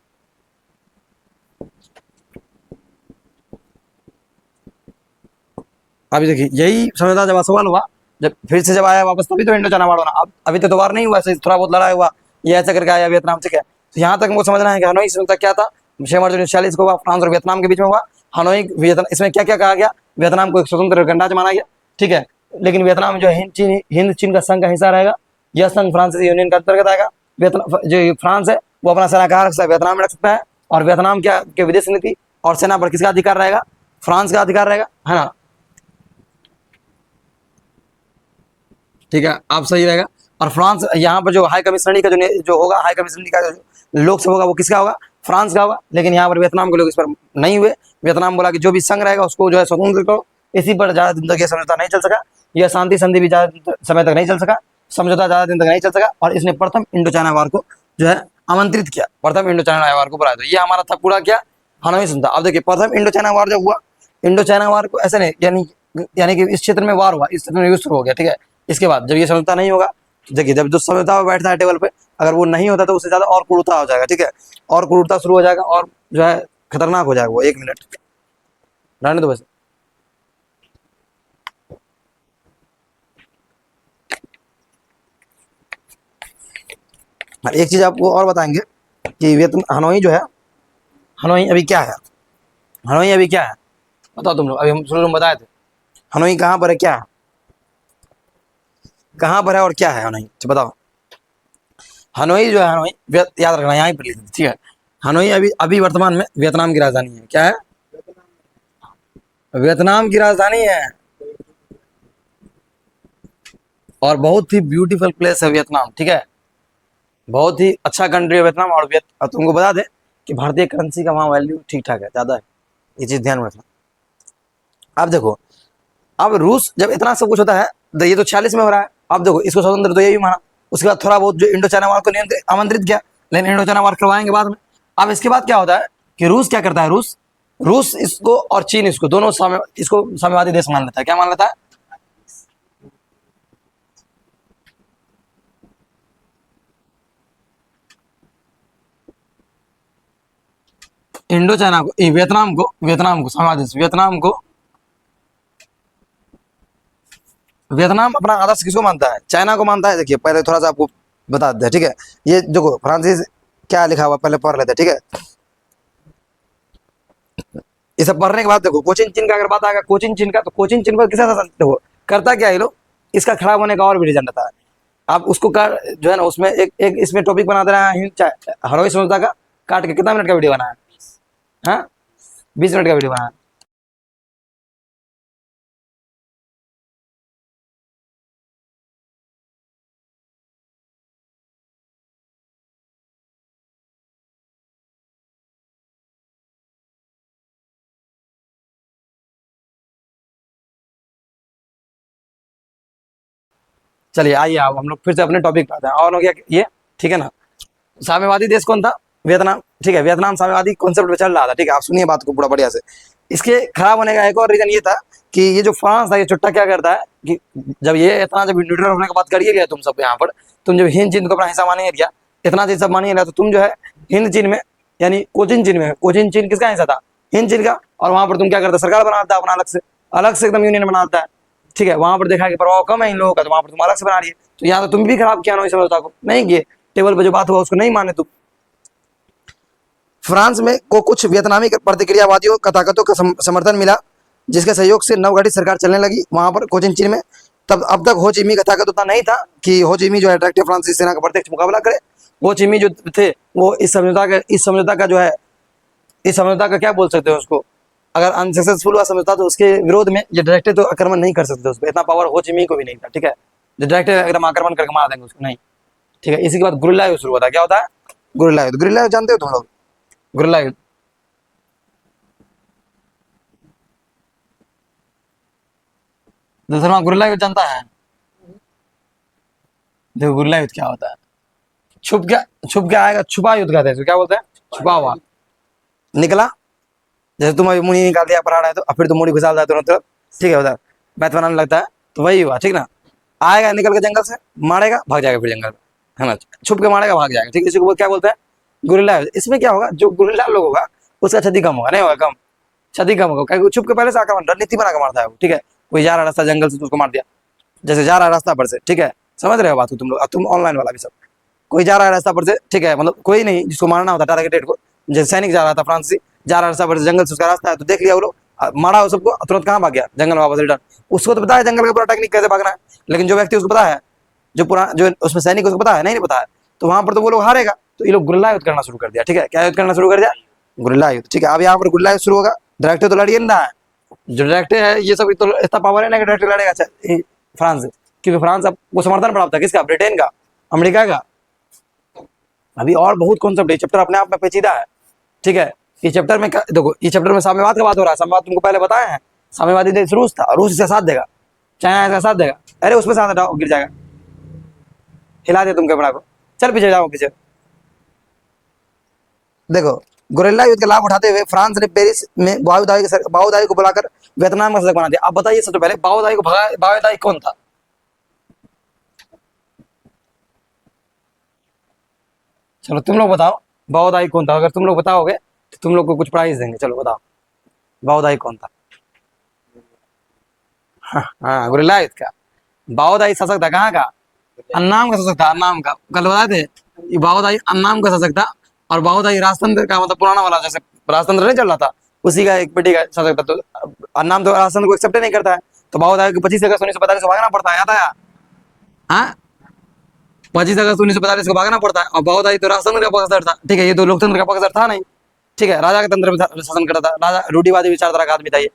Speaker 1: अभी देखिए यही समझौता जब असफल हुआ, जब फिर से जब आया वापस, तभी तो इंडो चाइना वार बना। अब अभी तो वार नहीं हुआ, थोड़ा बहुत लड़ाई हुआ, ये ऐसा करके आया वियतनाम। ठीक है, तो यहाँ तक हमको समझना है कि हनोई समझौता क्या था। 6 मार्च 1946 को हुआ, फ्रांस और वियतनाम के बीच में हुआ। हनोई वियतनाम, इसमें क्या क्या कहा गया? वियतनाम को एक स्वतंत्र गणराज्य माना गया। ठीक है, लेकिन वियतनाम जो हिंद चीन का संघ का हिस्सा रहेगा। यह संघ फ्रांसीसी यूनियन का अंतर्गत आएगा। वियतनाम जो फ्रांस है वो अपना सेना कहाँ रख सकता है? वियतनाम में रख सकता है। और वियतनाम क्या के विदेश नीति और सेना पर किसका अधिकार रहेगा? फ्रांस का अधिकार रहेगा, है ना। ठीक है, आप सही रहेगा। और फ्रांस यहाँ पर जो हाई कमिश्नरी का जो होगा, हाई कमिश्नरी का जो लोग सब होगा वो किसका होगा? फ्रांस का होगा। लेकिन यहाँ पर वियतनाम के लोग इस पर नहीं हुए। वियतनाम बोला कि जो भी संघ रहेगा उसको जो है स्वतंत्र करो। इसी पर ज़्यादा दिन तक यह समझौता नहीं चल सका। यह शांति संधि भी ज़्यादा समय तक नहीं चल सका। समझौता ज़्यादा दिन तक नहीं चल सका, और इसने प्रथम इंडो चाइना वार को जो है आमंत्रित किया। प्रथम इंडो चाइना वार को बुलाया। तो ये हमारा था पूरा क्या? हनोई समझौता। अब देखिए, प्रथम इंडो चाइना वार जब हुआ, इंडो चाइना वार को ऐसे नहीं, यानी कि इस क्षेत्र में वार हुआ, इस क्षेत्र में युद्ध शुरू हो गया। ठीक है, इसके बाद जब ये समझौता नहीं होगा, देखिए जब जो समझौता बैठता है टेबल पे, अगर वो नहीं होता तो उससे ज्यादा और क्रूरता हो जाएगा। ठीक है, और क्रूरता शुरू हो जाएगा, और जो है खतरनाक हो जाएगा वो। 1 मिनट रहने दो बस। एक चीज आपको और बताएंगे कि वियतनाम, हनोई जो है, हनोई अभी क्या है? हनोई अभी क्या है बताओ तुम लोग। अभी हम शुरू में बताए थे हनोई कहाँ पर है, क्या है, कहाँ पर है और क्या है हनोई, तो बताओ। हनोई जो है, हनोई याद रखना, यहाँ पर लिख, ठीक है। हनोई अभी अभी वर्तमान में वियतनाम की राजधानी है। क्या है? वियतनाम की राजधानी है, और बहुत ही ब्यूटीफुल प्लेस है वियतनाम। ठीक है, बहुत ही अच्छा कंट्री है वियतनाम। और तुमको बता दें कि भारतीय करेंसी का वहाँ वैल्यू ठीक ठाक है, ज़्यादा है, ये चीज़ ध्यान में रखना। अब देखो, अब रूस जब इतना सब कुछ होता है तो ये तो 46 में हो रहा है। अब देखो इसको स्वतंत्र तो यही माना, उसके बाद थोड़ा बहुत जो इंडो चाइना वार को आमंत्रित किया, लेकिन इंडो चाइना वार करवाएंगे बाद में। अब इसके बाद क्या होता है कि रूस क्या करता है, रूस इसको और चीन इसको दोनों इसको साम्यवादी देश मान लेता है। क्या मान लेता है? इंडो चाइना को, वियतनाम को साम्यवादी देश, वियतनाम अपना आदर्श किसको मानता है? चाइना को मानता है। देखिए पहले थोड़ा सा आपको बता देते हैं, ठीक है। ये देखो फ्रांसीस क्या लिखा हुआ पहले पढ़ लेते हैं, ठीक है। ये सब पढ़ने के बाद देखो कोचिन चिन का अगर बात आएगा, कोचिन चिन का, तो कोचिन चिन को किसा देखो करता क्या है लोग, इसका खड़ा होने का और भी रीजन रहता है। आप उसको जो है ना उसमें एक इसमें टॉपिक बना दे रहा है हरोई समझौता का, काट के कितना मिनट का वीडियो बनाया? हाँ 20 मिनट का वीडियो बनाया। चलिए आइए आप हम लोग फिर से अपने टॉपिक पे आते हैं। और हो गया ये, ठीक है ना। साम्यवादी देश कौन था? वियतनाम, ठीक है। वियतनाम साम्यवादी कॉन्सेप्ट पे चल रहा था, ठीक है। आप सुनिए बात को पूरा बढ़िया से। इसके खराब होने का एक और रीजन ये था कि ये जो फ्रांस था, ये चुट्टा क्या करता है कि जब ये इतना जब न्यूट्रल होने की बात करिए गया तुम सब यहाँ पर, तुम जब हिंद चीन को अपना हिस्सा मानिए गया, इतना चीज सब मानिए गया, तो तुम जो है हिंद चीन में यानी कोचिन चीन में, कोचिन चीन किसका हिस्सा था? हिंद चीन का। और वहां पर तुम क्या करते? सरकार बनाता है अपना अलग से एकदम यूनियन बनाता है, ठीक है। वहां पर देखा कि प्रभाव कम है इन लोगों का, तो वहां पर तुम अलग से बना रही है। तो यहाँ तो तुम भी खराब किया ना इस समझौता को, नहीं किए। टेबल पर जो बात हुआ उसको नहीं माने तुम। फ्रांस में को कुछ वियतनामी प्रतिक्रियावादियों कथाकथों का समर्थन मिला, जिसके सहयोग से नवगठित सरकार चलने लगी वहां पर कोचिन चीन में। तब अब तक हो चिमी कथाकथ उतना नहीं था कि हो चिमी जो है डायरेक्ट फ्रांसीसी सेना का प्रत्यक्ष मुकाबला करे। हो चिमी जो थे वो इस समझौता का जो है, इस समझौता का क्या बोल सकते हो उसको, अगर अनसक्सेसफुल हुआ समझौता तो उसके विरोध में ये डायरेक्ट तो आक्रमण नहीं कर सकते उस पर, इतना पावर हो चिमी को भी नहीं था, ठीक है। जो डायरेक्ट एकदम आक्रमण करके मार देंगे उसको, नहीं, ठीक है। इसी के बाद गुरिल्ला युद्ध शुरू होता है। क्या होता है? गुरिल्ला युद्ध। गुरिल्ला युद्ध जानते हो तुम लोग? गुरिल्ला युद्ध, दूसरा गुरिल्ला युद्ध जानता है? देखो गुरिल्ला युद्ध क्या होता है, छुप के आएगा, छुपा युद्ध कहते हैं। क्या बोलते हैं? छुपा हुआ। निकला, जैसे तुम अभी मुड़ी निकाल दिया पराठा है तो फिर तुम मुड़ी घुसाल तुरंत तुरंत, ठीक है, उधर बैत बनाने लगता है, तो वही हुआ, ठीक ना। आएगा निकल के जंगल से, मारेगा, भाग जाएगा फिर जंगल में, है ना। छुप के मारेगा, भाग जाएगा, ठीक है। इसी को क्या बोलते हैं? गुरिल्ला युद्ध। इसमें क्या होगा, जो गुरिल्ला लोग होगा उसका क्षति कम होगा, नहीं होगा कम, क्षति कम होगा, क्योंकि छुप के पहले से आक्रमण रणनीति बना के मारता है वो, ठीक है। कोई जा रहा रास्ता जंगल से तो उसको मार दिया, जैसे जा रहा है रास्ता पर से, ठीक है। समझ रहे हो बात को तुम लोग, तुम ऑनलाइन वाला भी सब। कोई जा रहा है रास्ता पर से, ठीक है, मतलब कोई नहीं जिसको मारना होता टारगेटेड को, जैसे सैनिक जा रहा था फ्रांसीसी, जा रहा है रास्ता पर से, जंगल से उसका रास्ता है, तो देख लिया वो लोग, मारा वो सबको, तुरंत कहाँ भाग गया? जंगल में वापस रिटर्न। उसको तो पता है जंगल का पूरा टेक्निक कैसे भागना है, लेकिन जो व्यक्ति उसको पता है, जो उसमें सैनिक उसको पता है, नहीं पता है, तो वहां पर तो वो लोग हारेगा। तो ये लोग गुरिल्ला युद्ध करना शुरू कर दिया, ठीक है। क्या युद्ध करना शुरू कर दिया? गुरिल्ला युद्ध, ठीक है। अब यहाँ पर गुरिल्ला युद्ध शुरू होगा। डायरेक्ट तो लड़िए ना है, जो डायरेक्ट है ये सब तो इतना पावर है ना कि डायरेक्ट लड़ेगा फ्रांस से, क्योंकि फ्रांस अब वो समर्थन प्राप्त है किसका? ब्रिटेन का, अमेरिका का। अभी और बहुत कॉन्सेप्ट है, चैप्टर अपने आप में पेचीदा है, ठीक है। इस चैप्टर में देखो, इस चैप्टर में साम्यवाद का बात हो रहा है। साम्यवाद तुमको पहले बताया है, साम्यवादी देश रूस था, रूस इसका साथ देगा, चाइना इसका साथ देगा। अरे उसमें साथ हटाओ, गिर जाएगा, हिला दे तुम कैमरा को, चल पीछे जाओ, पीछे देखो। गुरिल्ला युद्ध का लाभ उठाते हुए फ्रांस ने पेरिस में बाओदाई को बुलाकर वियतनाम का शासक बना दिया। अब बताइए सबसे पहले बाओदाई को भगा, बाओदाई कौन था? चलो तुम लोग बताओ बाओदाई कौन था। अगर तुम लोग बताओगे तो तुम लोग को कुछ प्राइज देंगे। चलो बताओ बाओदाई कौन था? हाँ गुरिल्ला युद्ध का बाओदाई शासक था। कहाँ का? अन्नाम का शासक था, अन्नाम का। कल बताए थे ये बाओदाई अन्नाम का शासक था। और बाओदाई राजतंत्र का मतलब पुराना वाला, जैसे राजतंत्र नहीं चल रहा था, उसी का एक बेटी का शासक था। तो अन्नाम तो राजतंत्र को एक्सेप्ट नहीं करता है, तो बाओदाई को 25 अगस्त 1945 को भागना पड़ता है, याद आया? हाँ 25 अगस्त 1945 को भागना पड़ता है। और बाओदाई तो राजतंत्र का पक्षधर था, ठीक है। ये तो लोकतंत्र का पक्षधर था नहीं, ठीक है। राजा के तंत्र में शासन करता था, राजा रूढ़िवादी विचारधारा का आदमी था ये।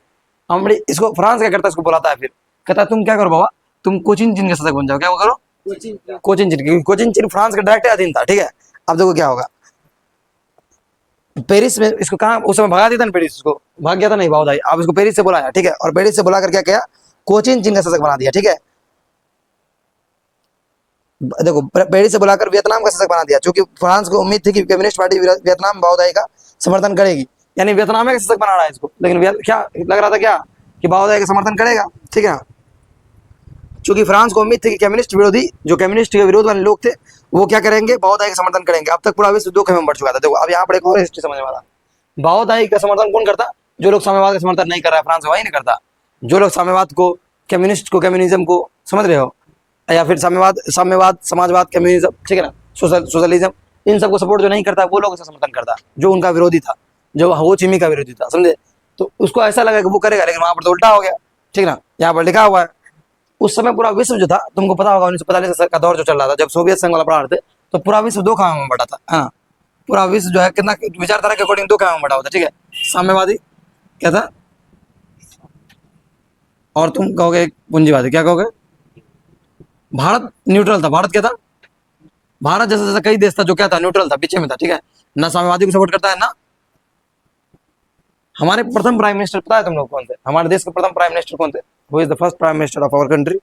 Speaker 1: हम इसको फ्रांस क्या करता है, इसको बुलाता है, फिर कहता है तुम क्या करो बाबा, तुम कोचिन चीन के शासक बन जाओ। क्या करो? कोचिन चीन, क्योंकि कोचिन चीन फ्रांस का डायरेक्ट अधीन था, ठीक है। अब देखो क्या होगा। पेरिस में इसको कहाँ उस समय भगा दिया था ना, पेरिस इसको भाग गया था नहीं बाओदाई, अब इसको पेरिस से बुलाया, ठीक है, और पेरिस से बुला कर क्या किया, कोचिन चीन का शासक बना दिया, ठीक है। देखो पेरिस से बुलाकर वियतनाम का शासक बना दिया, क्योंकि फ्रांस को उम्मीद थी कि कम्युनिस्ट पार्टी वियतनाम बाओदाई का समर्थन करेगी, यानी वियतनाम का शासक बना रहा है इसको, लेकिन क्या लग रहा था क्या कि बाओदाई का समर्थन करेगा, ठीक है। चूंकि फ्रांस को उम्मीद थी कि कम्युनिस्ट विरोधी, जो कम्युनिस्ट के विरोध वाले लोग थे, वो क्या करेंगे, बाओदाई का समर्थन करेंगे। अब तक पूरा विश्व दो खेमे में बढ़ चुका था। देखो अब यहाँ पर एक और हिस्ट्री समझने वाला, बाओदाई का समर्थन कौन करता, जो लोग साम्यवाद का समर्थन नहीं कर रहा है फ्रांस, वही नहीं करता। जो लोग साम्यवाद को, कम्युनिस्ट को, कम्युनिज्म को समझ रहे हो, या फिर साम्यवाद साम्यवाद समाजवाद कम्युनिज्म, ठीक है ना, सोशलिज्म, इन सबको सपोर्ट जो नहीं करता वो लोग समर्थन करता, जो उनका विरोधी था, जो हो चिमी का विरोधी था, समझे। तो उसको ऐसा लगा कि वो करेगा, लेकिन वहां पर तो उल्टा हो गया, ठीक ना। यहाँ पर लिखा हुआ है उस समय पूरा विश्व जो था, तुमको पता होगा 1945 का दौर जो चल रहा था, जब सोवियत संघ वाला बढ़ा रहे थे, तो पूरा विश्व दो खामे में बटा था। हाँ, पूरा विश्व जो है कितना विचारधारा के अकॉर्डिंग दो खामे में बटा होता, ठीक है। साम्यवादी क्या था, और तुम कहोगे पूंजीवादी, क्या कहोगे। भारत न्यूट्रल था। भारत क्या था, भारत जैसा जैसा कई देश था जो क्या था, न्यूट्रल था, पीछे में था, ठीक है ना, साम्यवादी को सपोर्ट करता है ना। हमारे प्रथम प्राइम मिनिस्टर पता है तुम लोग कौन थे, हमारे देश के प्रथम प्राइम मिनिस्टर कौन थे, who is the first prime minister of our country,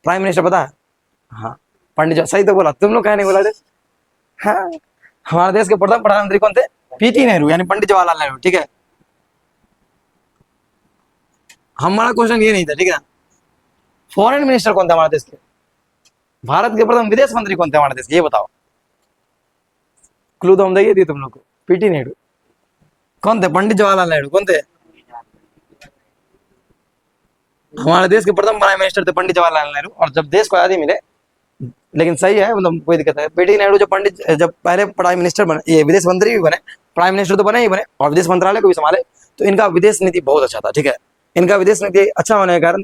Speaker 1: prime minister पता है। हाँ, पंडित, सही तो बोला, तुम लोग कहीं नहीं बोला थे। हाँ, हमारे देश के प्रथम प्रधानमंत्री कौन थे, पीटी नेहरू, यानी पंडित जवाहरलाल नेहरू, ठीक है। हमारा क्वेश्चन ये नहीं था, ठीक है। फॉरेन मिनिस्टर कौन थे हमारे देश के, भारत के प्रथम विदेश मंत्री कौन थे हमारे देश के, ये बताओ। क्लू तो हम दे दिए तुम लोग को, पीटी नेहरू। कौन थे, पंडित जवाहरलाल नेहरू कौन थे, हमारे देश के प्रथम प्राइम मिनिस्टर थे पंडित जवाहरलाल नेहरू। और जब देश को आज़ादी मिले, लेकिन सही है, मतलब कोई दिक्कत है, पीटी नेहरू जब पहले प्राइम मिनिस्टर बने, ये विदेश मंत्री भी बने, प्राइम मिनिस्टर तो बने ही बने, और विदेश मंत्रालय को भी संभाले, तो इनका विदेश नीति बहुत अच्छा था, ठीक है। इनका विदेश नीति अच्छा होने के कारण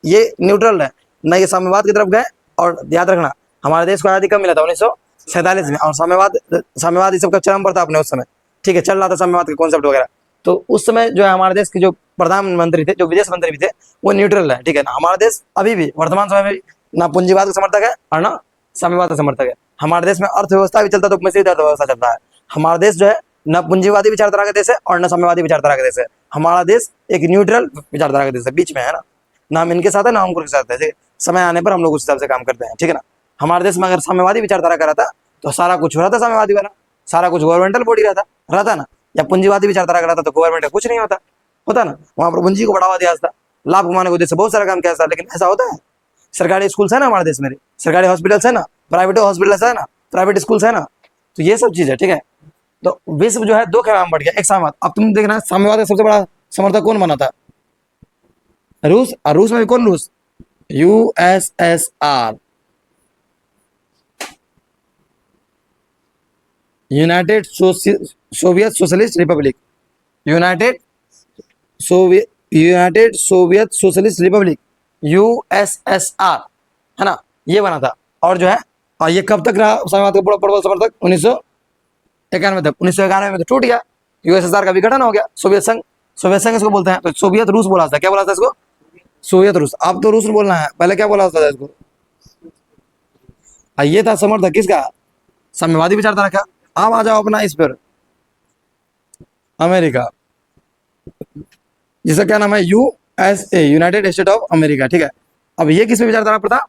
Speaker 1: ये न्यूट्रल है, न ये साम्यवाद की तरफ गए। और याद रखना, हमारे देश को आज़ादी कब मिला था, 1947 में, और साम्यवाद इस सबका चरम पर था अपने उस समय, ठीक है, चल रहा था साम्यवाद के कॉन्सेप्ट वगैरह। तो उस समय जो है हमारे देश के जो प्रधानमंत्री थे, जो विदेश मंत्री भी थे, वो न्यूट्रल है, ठीक है ना। हमारा देश अभी भी वर्तमान समय में ना पूंजीवाद का समर्थक है और ना साम्यवाद का समर्थक है। हमारे देश में अर्थव्यवस्था भी चलता है तो मिश्रित अर्थव्यवस्था चलता है। हमारा देश जो है न पूंजीवादी विचारधारा का देश है और न साम्यवादी विचारधारा का देश है। हमारा देश एक न्यूट्रल विचारधारा का देश है, बीच में है ना हम इनके साथ है ना हम उनके साथ है, ठीक है। समय आने पर हम लोग उस हिसाब से काम करते हैं, ठीक है ना। हमारे देश में अगर साम्यवादी विचारधारा का रहता तो सारा कुछ हो रहा था साम्यवादी वाला, सारा कुछ गवर्नमेंटल बॉडी रहता ना। या पूंजीवादी विचारधारा का रहता तो गवर्नमेंट का कुछ नहीं होता ना। वहां पर पूंजी को बढ़ावा दिया था, लाभ कमाने के उद्देश्य से बहुत सारा काम किया था, लेकिन ऐसा होता है। सरकारी स्कूल्स है ना हमारे देश में, सरकारी हॉस्पिटल्स है ना, प्राइवेट हॉस्पिटल्स है ना, प्राइवेट स्कूल्स है ना, तो ये सब चीज है, ठीक है। तो विश्व जो है दो खेमे में बढ़ गया, एक साम्यवाद। अब तुम देखना साम्यवाद का सबसे बड़ा समर्थक कौन बना था, रूस। और रूस में भी कौन, रूस, USSR, United Soviet socialist Republic, United Soviet socialist Republic, USSR, है ना, ये बना था। और जो है, और ये कब तक रहा साम्यवाद का प्रबल समर्थक, 1991 तक। 1991 में तो टूट गया, यूएसएसआर का विघटन हो गया, सोवियत संघ इसको बोलते हैं। तो सोवियत रूस बोला था, क्या बोला था इसको, सोवियत रूस। अब तो रूस बोलना है, पहले क्या बोला था इसको। ये था समर्थक किसका, साम्यवादी विचारधारा का। अब आ जाओ अपना इस पर, अमेरिका, जिसका क्या नाम है, USA, United state of America, ठीक है। अब ये किस विचारधारा पर था,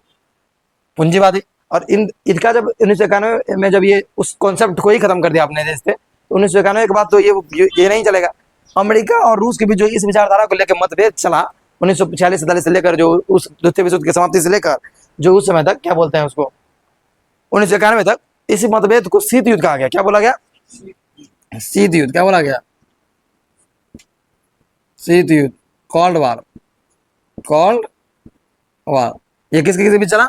Speaker 1: पूंजीवादी। और इनका जब 1991 में जब ये उस कॉन्सेप्ट को ही खत्म कर दिया अपने देश से, तो 1991 के बाद तो ये नहीं चलेगा। अमेरिका और रूस के बीच जो इस विचारधारा को लेकर मतभेद चला 1946-47 से लेकर, जो उस द्वितीय विश्व युद्ध की समाप्ति से लेकर जो उस समय तक, क्या बोलते हैं उसको, 1991 तक, इसी मतभेद को शीत युद्ध कहा गया। क्या बोला गया, शीत युद्ध। क्या बोला गया, शीत युद्ध, कोल्ड वार, कोल्ड वार। ये किसके बीच चला,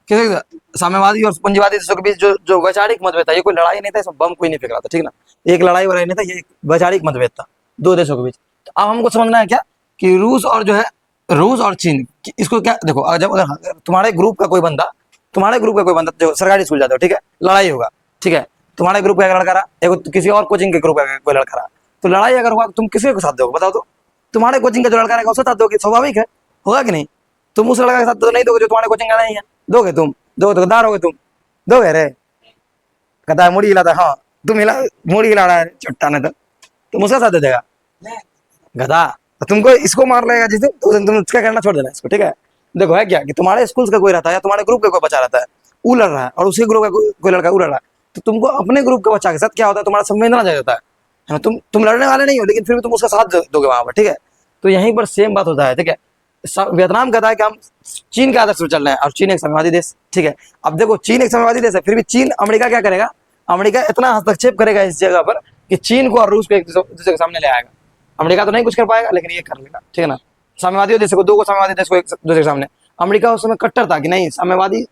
Speaker 1: किसके, साम्यवादी और पूंजीवादी देशों के बीच जो वैचारिक मतभेद था। ये कोई लड़ाई नहीं था, इसमें बम कोई नहीं फेंक रहा था, ठीक ना। एक लड़ाई वड़ाई नहीं था, ये वैचारिक मतभेद था दो देशों के बीच। तो अब हमको समझना है क्या कि रूस और जो है, रूस और चीन, इसको क्या देखो, अगर तुम्हारे ग्रुप का कोई बंदा जो सरकारी स्कूल जाते हो, ठीक है, लड़ाई होगा, ठीक है, तुम्हारे ग्रुप का एक लड़का रहा, एक किसी और कोचिंग के ग्रुप का कोई लड़का रहा, तो लड़ाई अगर हुआ तुम किसके को साथ दोगे, बताओ तो। तुम्हारे कोचिंग का जो लड़का रहेगा उसका साथ दोगे, स्वाभाविक है, होगा कि नहीं। तुम उस लड़का के साथ तो नहीं दोगे जो तुम्हारे कोचिंग का नहीं है, दोगे तुम, दोगे तो गद्दार होगे तुम, दोगे रे। कहता है मुड़ी हिलाता है, हाँ तुम हिला, मुड़ी हिला रहा है चुट्टा ने, तो तुम उसका साथ दे देगा गधा। तो तुमको इसको मार लेगा जिस दिन, तो उस दिन तुम उसका करना छोड़ देना इसको, ठीक है। देखो है क्या कि तुम्हारे स्कूल का कोई रहता है या तुम्हारे ग्रुप का कोई बच्चा रहता है, वो लड़ रहा है, और उसी ग्रुप का कोई लड़का वो लड़ रहा है, तो तुमको अपने ग्रुप के बच्चा के साथ क्या होता है, तुम्हारा संवेदना जाता है ना। तुम लड़ने वाले नहीं हो, लेकिन फिर भी तुम उसका साथ दोगे वहां पर, ठीक है। तो यहीं पर सेम बात होता है, ठीक है। वियतनाम कहता है कि हम चीन के आदर्श पर चल रहे हैं, और चीन एक साम्यवादी देश, ठीक है। अब देखो चीन एक साम्यवादी देश है, फिर भी चीन, अमेरिका क्या करेगा, अमेरिका इतना हस्तक्षेप करेगा इस जगह पर कि चीन को और रूस को एक दूसरे के सामने ले आएगा। अमेरिका तो नहीं कुछ कर पाएगा, लेकिन ये कर लेगा, ठीक है ना। साम्यवादी देश को, दो को साम्यवादी देश को एक दूसरे के सामने। अमेरिका उस समय कट्टर था कि नहीं, साम्यवादी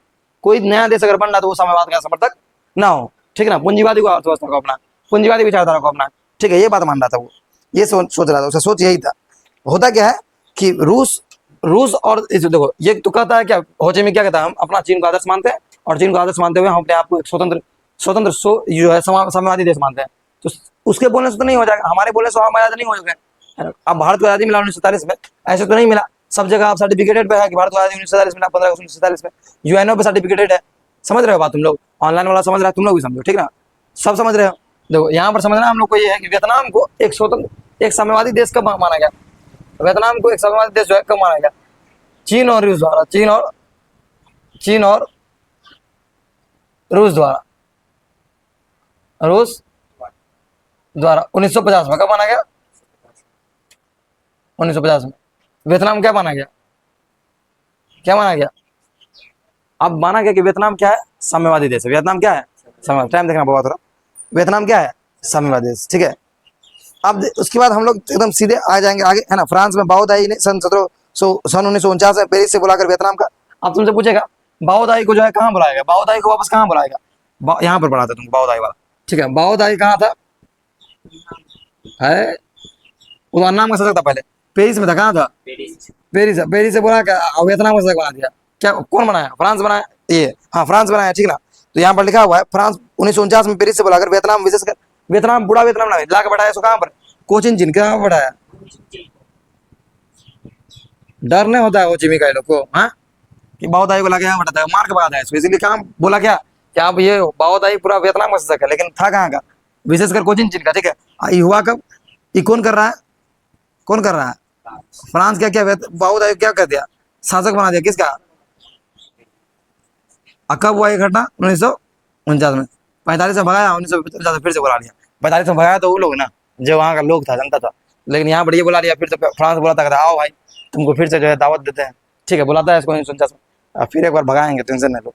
Speaker 1: कोई नया देश अगर बन रहा तो वो साम्यवाद का समर्थक ना हो, ठीक है ना। पूंजीवादी को, अर्थव्यवस्था को अपना, पूंजीवादी विचारधारा को अपना, ठीक है, ये बात मान रहा था वो, ये सोच रहा था, उसका सोच यही था। होता क्या है कि रूस और देखो ये तो कहता है क्या, होचे में क्या कहता है, हम अपना चीन को आदर्श मानते हैं, और चीन को आदर्श मानते हुए हम अपने आप को एक स्वतंत्र जो है साम्यवादी देश मानते हैं। तो उसके बोलने से तो नहीं हो जाएगा, हमारे बोलने से हम आजाद नहीं हो जाएगा। अब भारत को आजादी मिला 1947 में, ऐसे तो नहीं मिला, सब जगह आप सर्टिफिकेटेड पे है कि भारत को आजादी 1947 मिला, 15 अगस्त 1947 में, यूएनओ पे सर्टिफिकेटेड है। समझ रहे हो बात तुम लोग, ऑनलाइन वाला समझ रहा है, तुम लोग भी समझो, ठीक ना, सब समझ रहे हो। देखो यहाँ पर समझना हम लोग को ये है कि वियतनाम को एक स्वतंत्र, एक साम्यवादी देश कब माना गया, वियतनाम को एक साम्यवादी देश जो है कब माना गया, चीन और रूस द्वारा, चीन और रूस द्वारा, रूस द्वारा 1950 में। कब माना गया, 1950 में। वियतनाम क्या माना गया, क्या माना गया, अब माना गया कि वियतनाम क्या है, साम्यवादी देश है। वियतनाम क्या है, साम्यवादी, टाइम देखना बहुत थोड़ा, वियतनाम क्या है, साम्यवादी देश, ठीक है। अब उसके बाद हम लोग एकदम सीधे आ जाएंगे आगे, है ना। फ्रांस में बाओदाई ने सन 1949 में पेरिस से बुलाकर वियतनाम का, अब तुमसे पूछेगा बाओदाई को जो है कहाँ बुलाएगा, बाओदाई को वापस कहाँ बुलाएगा, यहाँ पर पढ़ा था तुमको बाओदाई वाला, ठीक है। बाओदाई कहाँ था, है उसका नाम कैसा था, पहले पेरिस में था, कहाँ था, पेरिस से बोला क्या, वियतनाम का बना दिया, क्या कौन बनाया, फ्रांस बनाया, ये हाँ फ्रांस बनाया, ठीक ना। तो यहाँ पर लिखा हुआ है फ्रांस 1949 में पेरिस से बुलाकर वियतनाम, विशेषकर वियतनाम, बुरा वियतनाम ना लाकर बैठाया, इसको कहाँ पर, कोचिन चीन कहाँ बैठाया, डर नहीं होता है वो चिमी का लोग को, हाँ कि बाओदाई को लगे यहाँ बैठाता है, मार के भगाता है इसको, इसलिए कहाँ बोला क्या कि आप ये बाओदाई पूरा वियतनाम का शासक है, लेकिन था कहाँ का, विशेषकर कोचिन चीन का, ठीक है। ये हुआ कब, ये कौन कर रहा है, कौन कर रहा है, फ्रांस क्या क्या बाओदाई क्या कर दिया, शासक बना दिया किसका, कब हुआ ये घटना, 1949 में। 45 में भगाया, 1950 फिर से बुला लिया। 45 में भगाया तो वो लोग ना, जो वहाँ का लोग था, जनता था, लेकिन यहाँ पर ये बुला लिया, फिर से फ्रांस बुलाता, कहता आओ भाई तुमको फिर से जो है दावत देते हैं, ठीक है, बुलाता है इसको 1949 में, फिर एक बार भगाएंगे, टेंशन नहीं लो,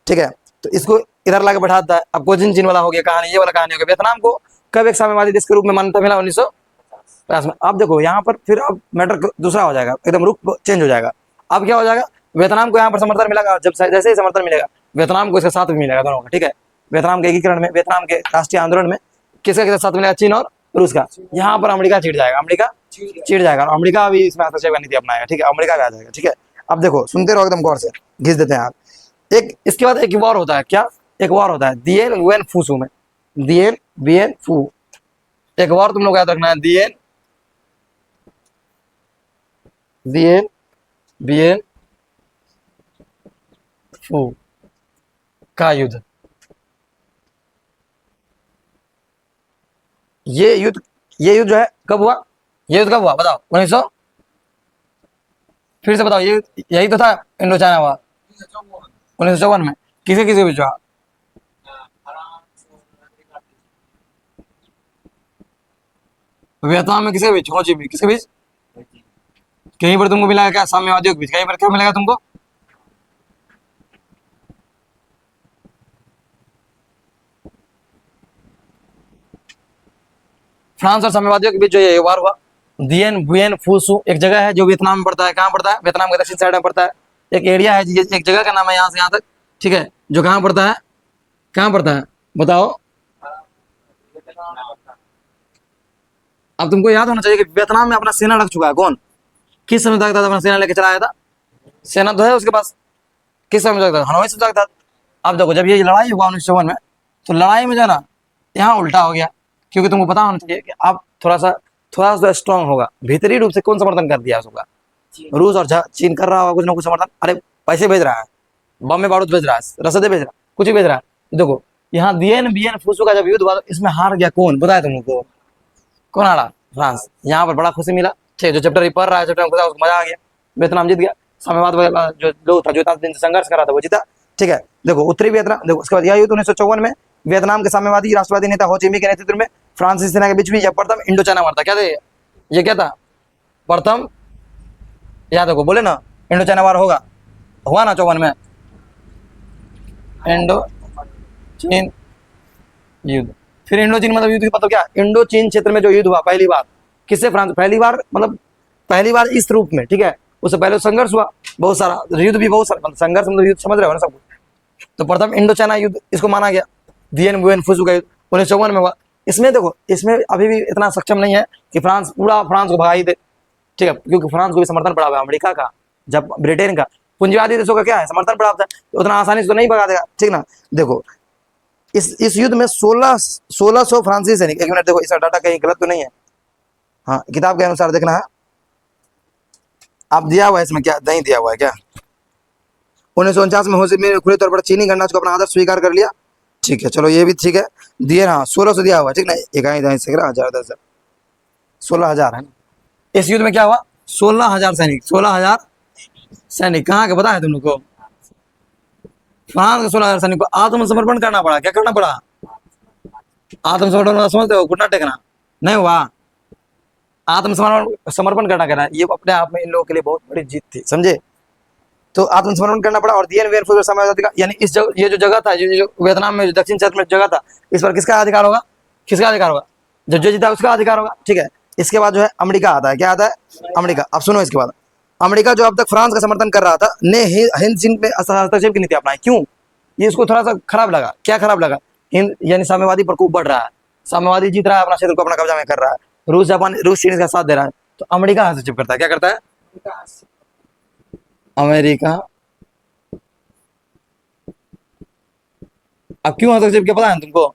Speaker 1: ठीक है। तो इसको इधर लाके बैठाता है। अब कोचिन चीन वाला हो गया कहानी, ये वाला कहानी हो गया। वियतनाम को कब एक साम्यवादी देश के रूप में मान्यता मिला, 1950 में। अब देखो यहाँ पर फिर अब मैटर दूसरा हो जाएगा, एकदम रुख चेंज हो जाएगा। अब क्या हो जाएगा, वियतनाम को यहाँ पर समर्थन मिलेगा, जब जैसे ही समर्थन मिलेगा वियतनाम को इसका साथ भी मिलेगा, दोनों का, ठीक है। वियतनाम के एकीकरण में, वियतनाम के राष्ट्रीय आंदोलन में किसका साथ मिलेगा, चीन और रूस का। यहाँ पर अमेरिका चिढ़ जाएगा, अमेरिका चिढ़ जाएगा, और अमेरिका भी इसमें हस्तक्षेप का नीति अपनाएगा, ठीक है, अमेरिका भी आ जाएगा, ठीक है। अब देखो सुनते रहो एकदम गौर से, घिस देते हैं आप। एक इसके बाद एक वॉर होता है, क्या एक वॉर होता है, दिएन वेन फूसू में, दिएन बियन फू, एक वॉर तुम लोग याद रखना है, दिएन बियन फू का युद्ध। ये युद्ध जो है कब हुआ, ये युद्ध कब हुआ बताओ, 1900, फिर से बताओ, ये यही तो था इंडो चाइना वॉर, 1954 में। किसे किसे बीच हुआ, वियतनाम में किसके बीच, हो ची किसके बीच, कहीं पर तुमको मिला क्या, साम्यवादियों के बीच, कहीं पर क्या मिलेगा तुमको, फ्रांस और साम्यवादियों के बीच जो ये वार हुआ, दिएन बुएन फूसू एक जगह है जो वियतनाम में पड़ता है, कहाँ पड़ता है, वियतनाम के दक्षिण साइड में पड़ता है। एक एरिया है, एक जगह का नाम है यहाँ से यहाँ तक, ठीक है, जो कहाँ पड़ता है, कहाँ पड़ता है बताओ। अब तुमको याद होना चाहिए कि वियतनाम में अपना सेना रख चुका है कौन, किस समय तक अपना सेना लेके चला आया था, सेना तो है उसके पास, किस समय तक, हनोई से तक था। अब देखो जब ये लड़ाई हुआ 1954 में, तो लड़ाई में जो ना यहाँ उल्टा हो गया, क्योंकि तुमको पता होना चाहिए कि आप थोड़ा सा स्ट्रांग होगा, भीतरी रूप से कौन समर्थन कर दिया उसका, रूस और चीन कर रहा होगा कुछ ना कुछ समर्थन, अरे पैसे भेज रहा है, बम में बारूद भेज रहा है, रसदे भेज रहा है, कुछ भी भेज रहा है। देखो यहाँ दिएन बियन फुसू का जब युद्ध हुआ तो इसमें हार गया कौन, बताया तुम लोग को? कौन हारा? फ्रांस। यहाँ पर बड़ा खुशी मिला, ठीक है, जो चैप्टर पढ़ रहा है, चैप्टर में घुसा उसको मजा आ गया, वियतनाम जीत गया। साम्यवाद वाला जो लोग था, जो इतना दिन से संघर्ष कर रहा था, वो जीता, ठीक है। देखो उत्तरी वियतनाम, देखो उसके बाद यह युद्ध 1954 में वियतनाम के साम्यवादी राष्ट्रवादी नेता हो ची मिन्ह के नेतृत्व में फ्रांसीसी सेना के बीच भी यह प्रथम इंडो चाइना वार था। क्या था ये क्या था? प्रथम, याद देखो बोले ना इंडो चाइना वार होगा, हुआ ना 54 में इंडो चीन युद्ध। फिर इंडो चीन मतलब युद्ध की मतलब क्या? इंडो चीन क्षेत्र में जो युद्ध हुआ पहली बार, किससे? फ्रांस। पहली बार मतलब पहली बार इस रूप में, ठीक है। उससे पहले संघर्ष हुआ बहुत सारा, युद्ध भी बहुत सारा, मतलब संघर्ष मतलब युद्ध, समझ रहे हो ना सब कुछ। तो प्रथम इंडो चाइना युद्ध इसको माना गया। वियन वुएन फुसू का युद्ध 1954 में हुआ। इसमें देखो, इसमें अभी भी इतना सक्षम नहीं है कि फ्रांस पूरा फ्रांस को भगा ही दे, ठीक है, क्योंकि फ्रांस को भी समर्थन पड़ा हुआ है अमेरिका का, जब ब्रिटेन का, पूंजीवादी देशों का क्या है, समर्थन पड़ा था, तो उतना आसानी से तो नहीं भगा देगा, ठीक ना। देखो इस युद्ध में 1600 फ्रांसीसी सैनिक, एक मिनट देखो इसका डाटा कहीं गलत तो नहीं है, हाँ किताब के अनुसार देखना है, आप दिया हुआ है इसमें, क्या नहीं दिया हुआ है क्या? 1949 में हो ची मिन्ह ने खुले तौर पर चीनी गणराज्य को अपना आदर्श स्वीकार कर लिया, ठीक है, चलो ये भी ठीक है, दिए हाँ 1600 दिया हुआ है, ठीक ना, इकाई 1000 10,000 16,000 है ना। इस युद्ध में क्या हुआ? 16,000 सैनिक, 16,000 सैनिक कहाँ के, पता है तुम लोग को? फ्रांस के 16,000 सैनिक को आत्मसमर्पण करना पड़ा। क्या करना पड़ा? आत्मसमर्पण समझते हो? घुटना टेकना नहीं हुआ, आत्मसमर्पण करना, ये अपने आप में इन लोगों के लिए बहुत बड़ी जीत थी, समझे। तो आत्मसमर्पण करना पड़ा। और दिएन वियन फुसू साम्यवादी का, यानी इस ये जो जगह था, जो वियतनाम में जो दक्षिण क्षेत्र में जगह था, इस पर किसका अधिकार होगा? किसका अधिकार होगा? जो जीता उसका अधिकार होगा, ठीक है। इसके बाद जो है अमेरिका आता है, क्या आता है? अमेरिका। अब सुनो इसके बाद, अमेरिका जो अब तक फ्रांस का समर्थन कर रहा था ने हिंद चीन में हस्तक्षेप की नीति अपनाई। क्यों? ये इसको थोड़ा सा खराब लगा। क्या खराब लगा? हिंद यानी साम्यवादी प्रकोप बढ़ रहा है, साम्यवादी जीत रहा है, अपना क्षेत्र को अपना कब्जा में कर रहा है, रूस जापान रूस चीन का साथ दे रहा है, तो अमेरिका हस्तक्षेप करता है। क्या करता है? अमेरिका। अब क्यों हस्तक्षेप किया पता है तुमको?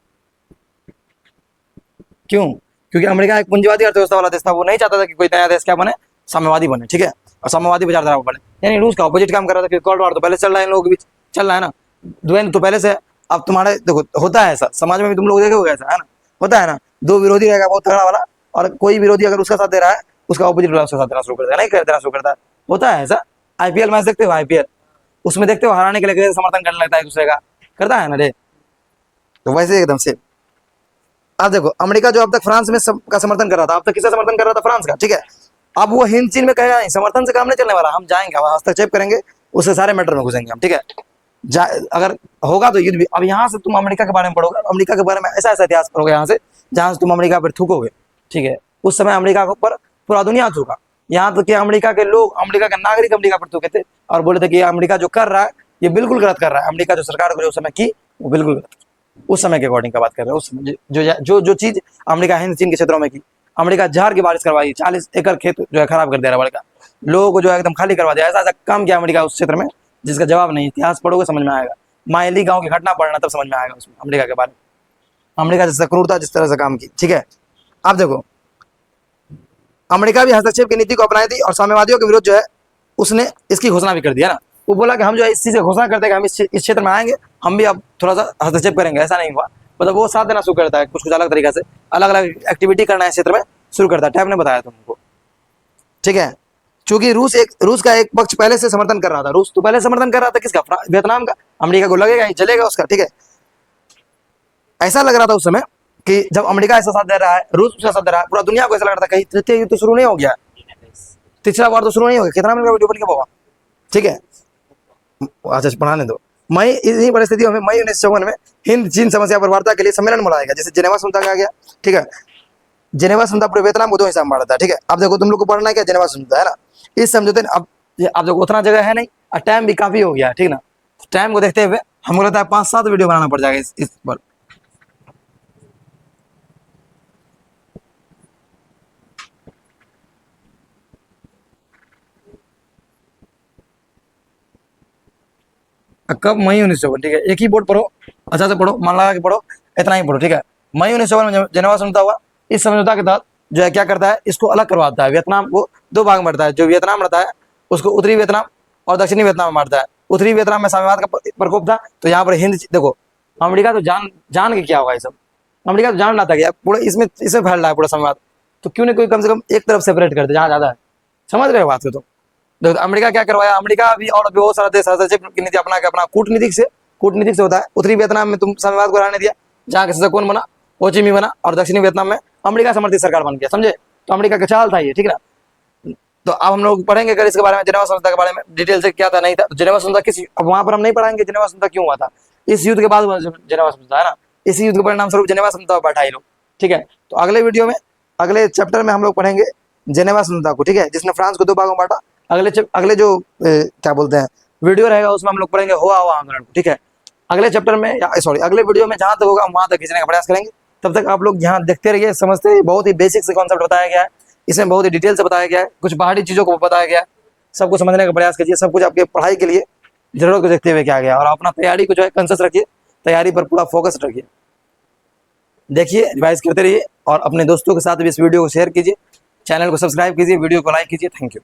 Speaker 1: क्यों? क्योंकि अमेरिका एक पूंजीवादी अर्थव्यवस्था वाला देश था, वो नहीं चाहता था कि कोई नया देश क्या बने, साम्यवादी बने, ठीक है, और साम्यवादी विचारधारा बने, यानी रूस का ऑपोजिट काम कर रहा था। क्योंकि कोल्ड वॉर तो पहले चल रहा है इन लोगों के बीच, चल रहा है ना, द्वंद्व तो पहले से। अब तुम्हारे देखो होता है ऐसा, समाज में भी तुम लोग देखे होगा ऐसा, है ना, होता है ना, दो विरोधी रहेगा बहुत तगड़ा वाला, और कोई विरोधी अगर उसका साथ दे रहा है, उसका ऑपोजिट उसका साथ देना शुरू कर देगा, नहीं कर देना शुरू करता है, होता है ऐसा। आईपीएल मैच देखते हो? आईपीएल उसमें देखते हो, हराने के लिए समर्थन करने लगता है एक दूसरे का, करता है ना रे, तो वैसे एकदम से। अब देखो अमेरिका जो अब तक फ्रांस में का समर्थन कर रहा था, अब तक किसका समर्थन कर रहा था? फ्रांस का, ठीक है। अब वो हिंद चीन में कहेगा नहीं, समर्थन से काम नहीं चलने वाला, हम जाएंगे, हस्तक्षेप करेंगे, उससे सारे मैटर में घुसेंगे हम, ठीक है। अगर होगा तो युद्ध भी। अब यहाँ से तुम अमेरिका के बारे में पढ़ोगे, अमेरिका के बारे में ऐसा ऐसा इतिहास पढ़ोगे यहाँ से, जहाँ से तुम अमेरिका पर थूकोगे, ठीक है। उस समय अमेरिका के ऊपर पूरा दुनिया थूका, यहाँ तक कि अमेरिका के लोग, अमेरिका के नागरिक अमेरिका पर थूके थे, और बोले थे कि अमेरिका जो कर रहा है ये बिल्कुल गलत कर रहा है। अमेरिका जो सरकार को जो उस समय की, वो बिल्कुल गलत, उस समय के अकॉर्डिंग का बात कर रहे हैं। उस समय जो जो चीज अमेरिका हिंद चीन के क्षेत्रों में की, अमेरिका जहर की बारिश करवाई, 40 एकड़ खेत जो है खराब कर दे रहा है, बड़का लोगों को जो है एकदम खाली करवा दिया, ऐसा ऐसा काम किया अमेरिका उस क्षेत्र में, जिसका जवाब नहीं। इतिहास पढ़ोगे समझ में आएगा, मायली गांव की घटना पढ़ना तब समझ में आएगा उसमें अमेरिका के बारे में, अमेरिका जैसा क्रूरता जिस तरह से काम की, ठीक है। अब देखो अमेरिका भी हस्तक्षेप की नीति को अपनाई थी, और साम्यवादियों के विरुद्ध जो है उसने इसकी घोषणा भी कर दिया ना। वो बोला कि हम जो है इस चीज से घोषणा करते हैं कि हम इस क्षेत्र में आएंगे, हम भी अब थोड़ा सा हस्तक्षेप करेंगे। ऐसा नहीं हुआ, मतलब वो साथ देना शुरू करता है, कुछ कुछ अलग तरीके से अलग अलग एक्टिविटी करना है क्षेत्र में शुरू करता है। टाइम ने बताया तुमको, ठीक है। चूंकि रूस का एक पक्ष पहले से समर्थन कर रहा था, रूस तो पहले समर्थन कर रहा था किसका? वियतनाम का। अमेरिका को लगेगा ही चलेगा उसका, ठीक है। ऐसा लग रहा था उस समय कि जब अमेरिका ऐसा साथ दे रहा है, रूस उसका साथ दे रहा है, पूरा दुनिया को ऐसा लग रहा था कहीं तृतीय युद्ध तो शुरू नहीं हो गया, तीसरा वार तो शुरू नहीं हो गया। कितना मिनट वीडियो बन गया, ठीक है। अच्छा पढ़ाने दो। मई इन्हीं परिस्थितियों में मई 1954 में हिंद चीन समस्या पर वार्ता के लिए सम्मेलन बुलाया गया, जैसे जेनेवा समझौता कहा गया, ठीक है। जेनेवा समझौता पूरे वियतनाम को दो हिस्सा में बांटा था, ठीक है। अब देखो तुम लोग को पढ़ना है क्या? जेनेवा समझौता है ना। इस समझौते ने अब देखो उतना जगह है नहीं, और टाइम भी काफी हो गया, ठीक ना। टाइम को देखते हुए हमको लगता है 5-7 वीडियो बनाना पड़ जाएगा इस पर। कब? मई 1954, ठीक है। एक ही बोर्ड पढ़ो, अच्छा से पढ़ो, मन लगा के पढ़ो, इतना ही पढ़ो, ठीक है। मई 1954 में जेनेवा समझौता हुआ। इस समझौता के तहत जो है क्या करता है, इसको अलग करवाता है, वियतनाम को दो भाग में बांटता है। जो वियतनाम रहता है उसको उत्तरी वियतनाम और दक्षिणी वियतनाम में बांटता है। उत्तरी वियतनाम में साम्यवाद का प्रकोप था, तो यहाँ पर हिंद देखो अमेरिका तो जान जान के क्या होगा ये सब, अमेरिका तो जान रहा था कि यार पूरा इसमें फैल रहा है पूरा संवाद, तो क्यों नहीं कोई कम से कम एक तरफ सेपरेट कर दे जहाँ ज़्यादा है। समझ रहे हो बात को? तो देखो अमेरिका क्या करवाया, अमेरिका भी और भी बहुत सारा देश हस्तक्षेप की नीति अपना के अपना कूटनीतिक से होता है। उत्तरी वियतनाम में तुम संवाद को रहने दिया, जहाँ के शासक कौन बना, होचिमी बना, और दक्षिणी वियतनाम में अमेरिका समर्थित सरकार बन गया। समझे? तो अमेरिका का चाल था ये, ठीक है ना। तो अब हम लोग पढ़ेंगे अगर इसके बारे में, जेनेवा समझौता के बारे में डिटेल से क्या था नहीं था। तो जेनेवा समझौता किस, अब वहां पर हम नहीं पढ़ाएंगे जेनेवा समझौता क्यों हुआ था, इस युद्ध के बाद हुआ जेनेवा समझौता, है ना। इसी युद्ध के परिणाम स्वरूप जेनेवा समझौता बैठा ही लोग, ठीक है। तो अगले वीडियो में, अगले चैप्टर में हम लोग पढ़ेंगे जेनेवा समझौता को, ठीक है, जिसने फ्रांस को 2 भागों में बांटा। अगले जो क्या बोलते हैं वीडियो रहेगा उसमें हम लोग पढ़ेंगे हुआ आंदोलन को, ठीक है। अगले चैप्टर में सॉरी अगले वीडियो में जहां तक होगा वहां तक खींचने का प्रयास करेंगे। तब तक आप लोग यहाँ देखते रहिए, समझते रहिए। बहुत ही बेसिक से कॉन्सेप्ट बताया गया है, इसमें बहुत ही डिटेल से बताया गया है, कुछ बाहरी चीज़ों को बताया गया है। सब कुछ समझने का प्रयास कीजिए, सब कुछ आपके पढ़ाई के लिए जरूरत को देखते हुए क्या गया, और अपना तैयारी को जो है कंसियस रखिए, तैयारी पर पूरा फोकस रखिए। देखिए, रिवाइज करते रहिए, और अपने दोस्तों के साथ भी इस वीडियो को शेयर कीजिए, चैनल को सब्सक्राइब कीजिए, वीडियो को लाइक कीजिए। Thank you.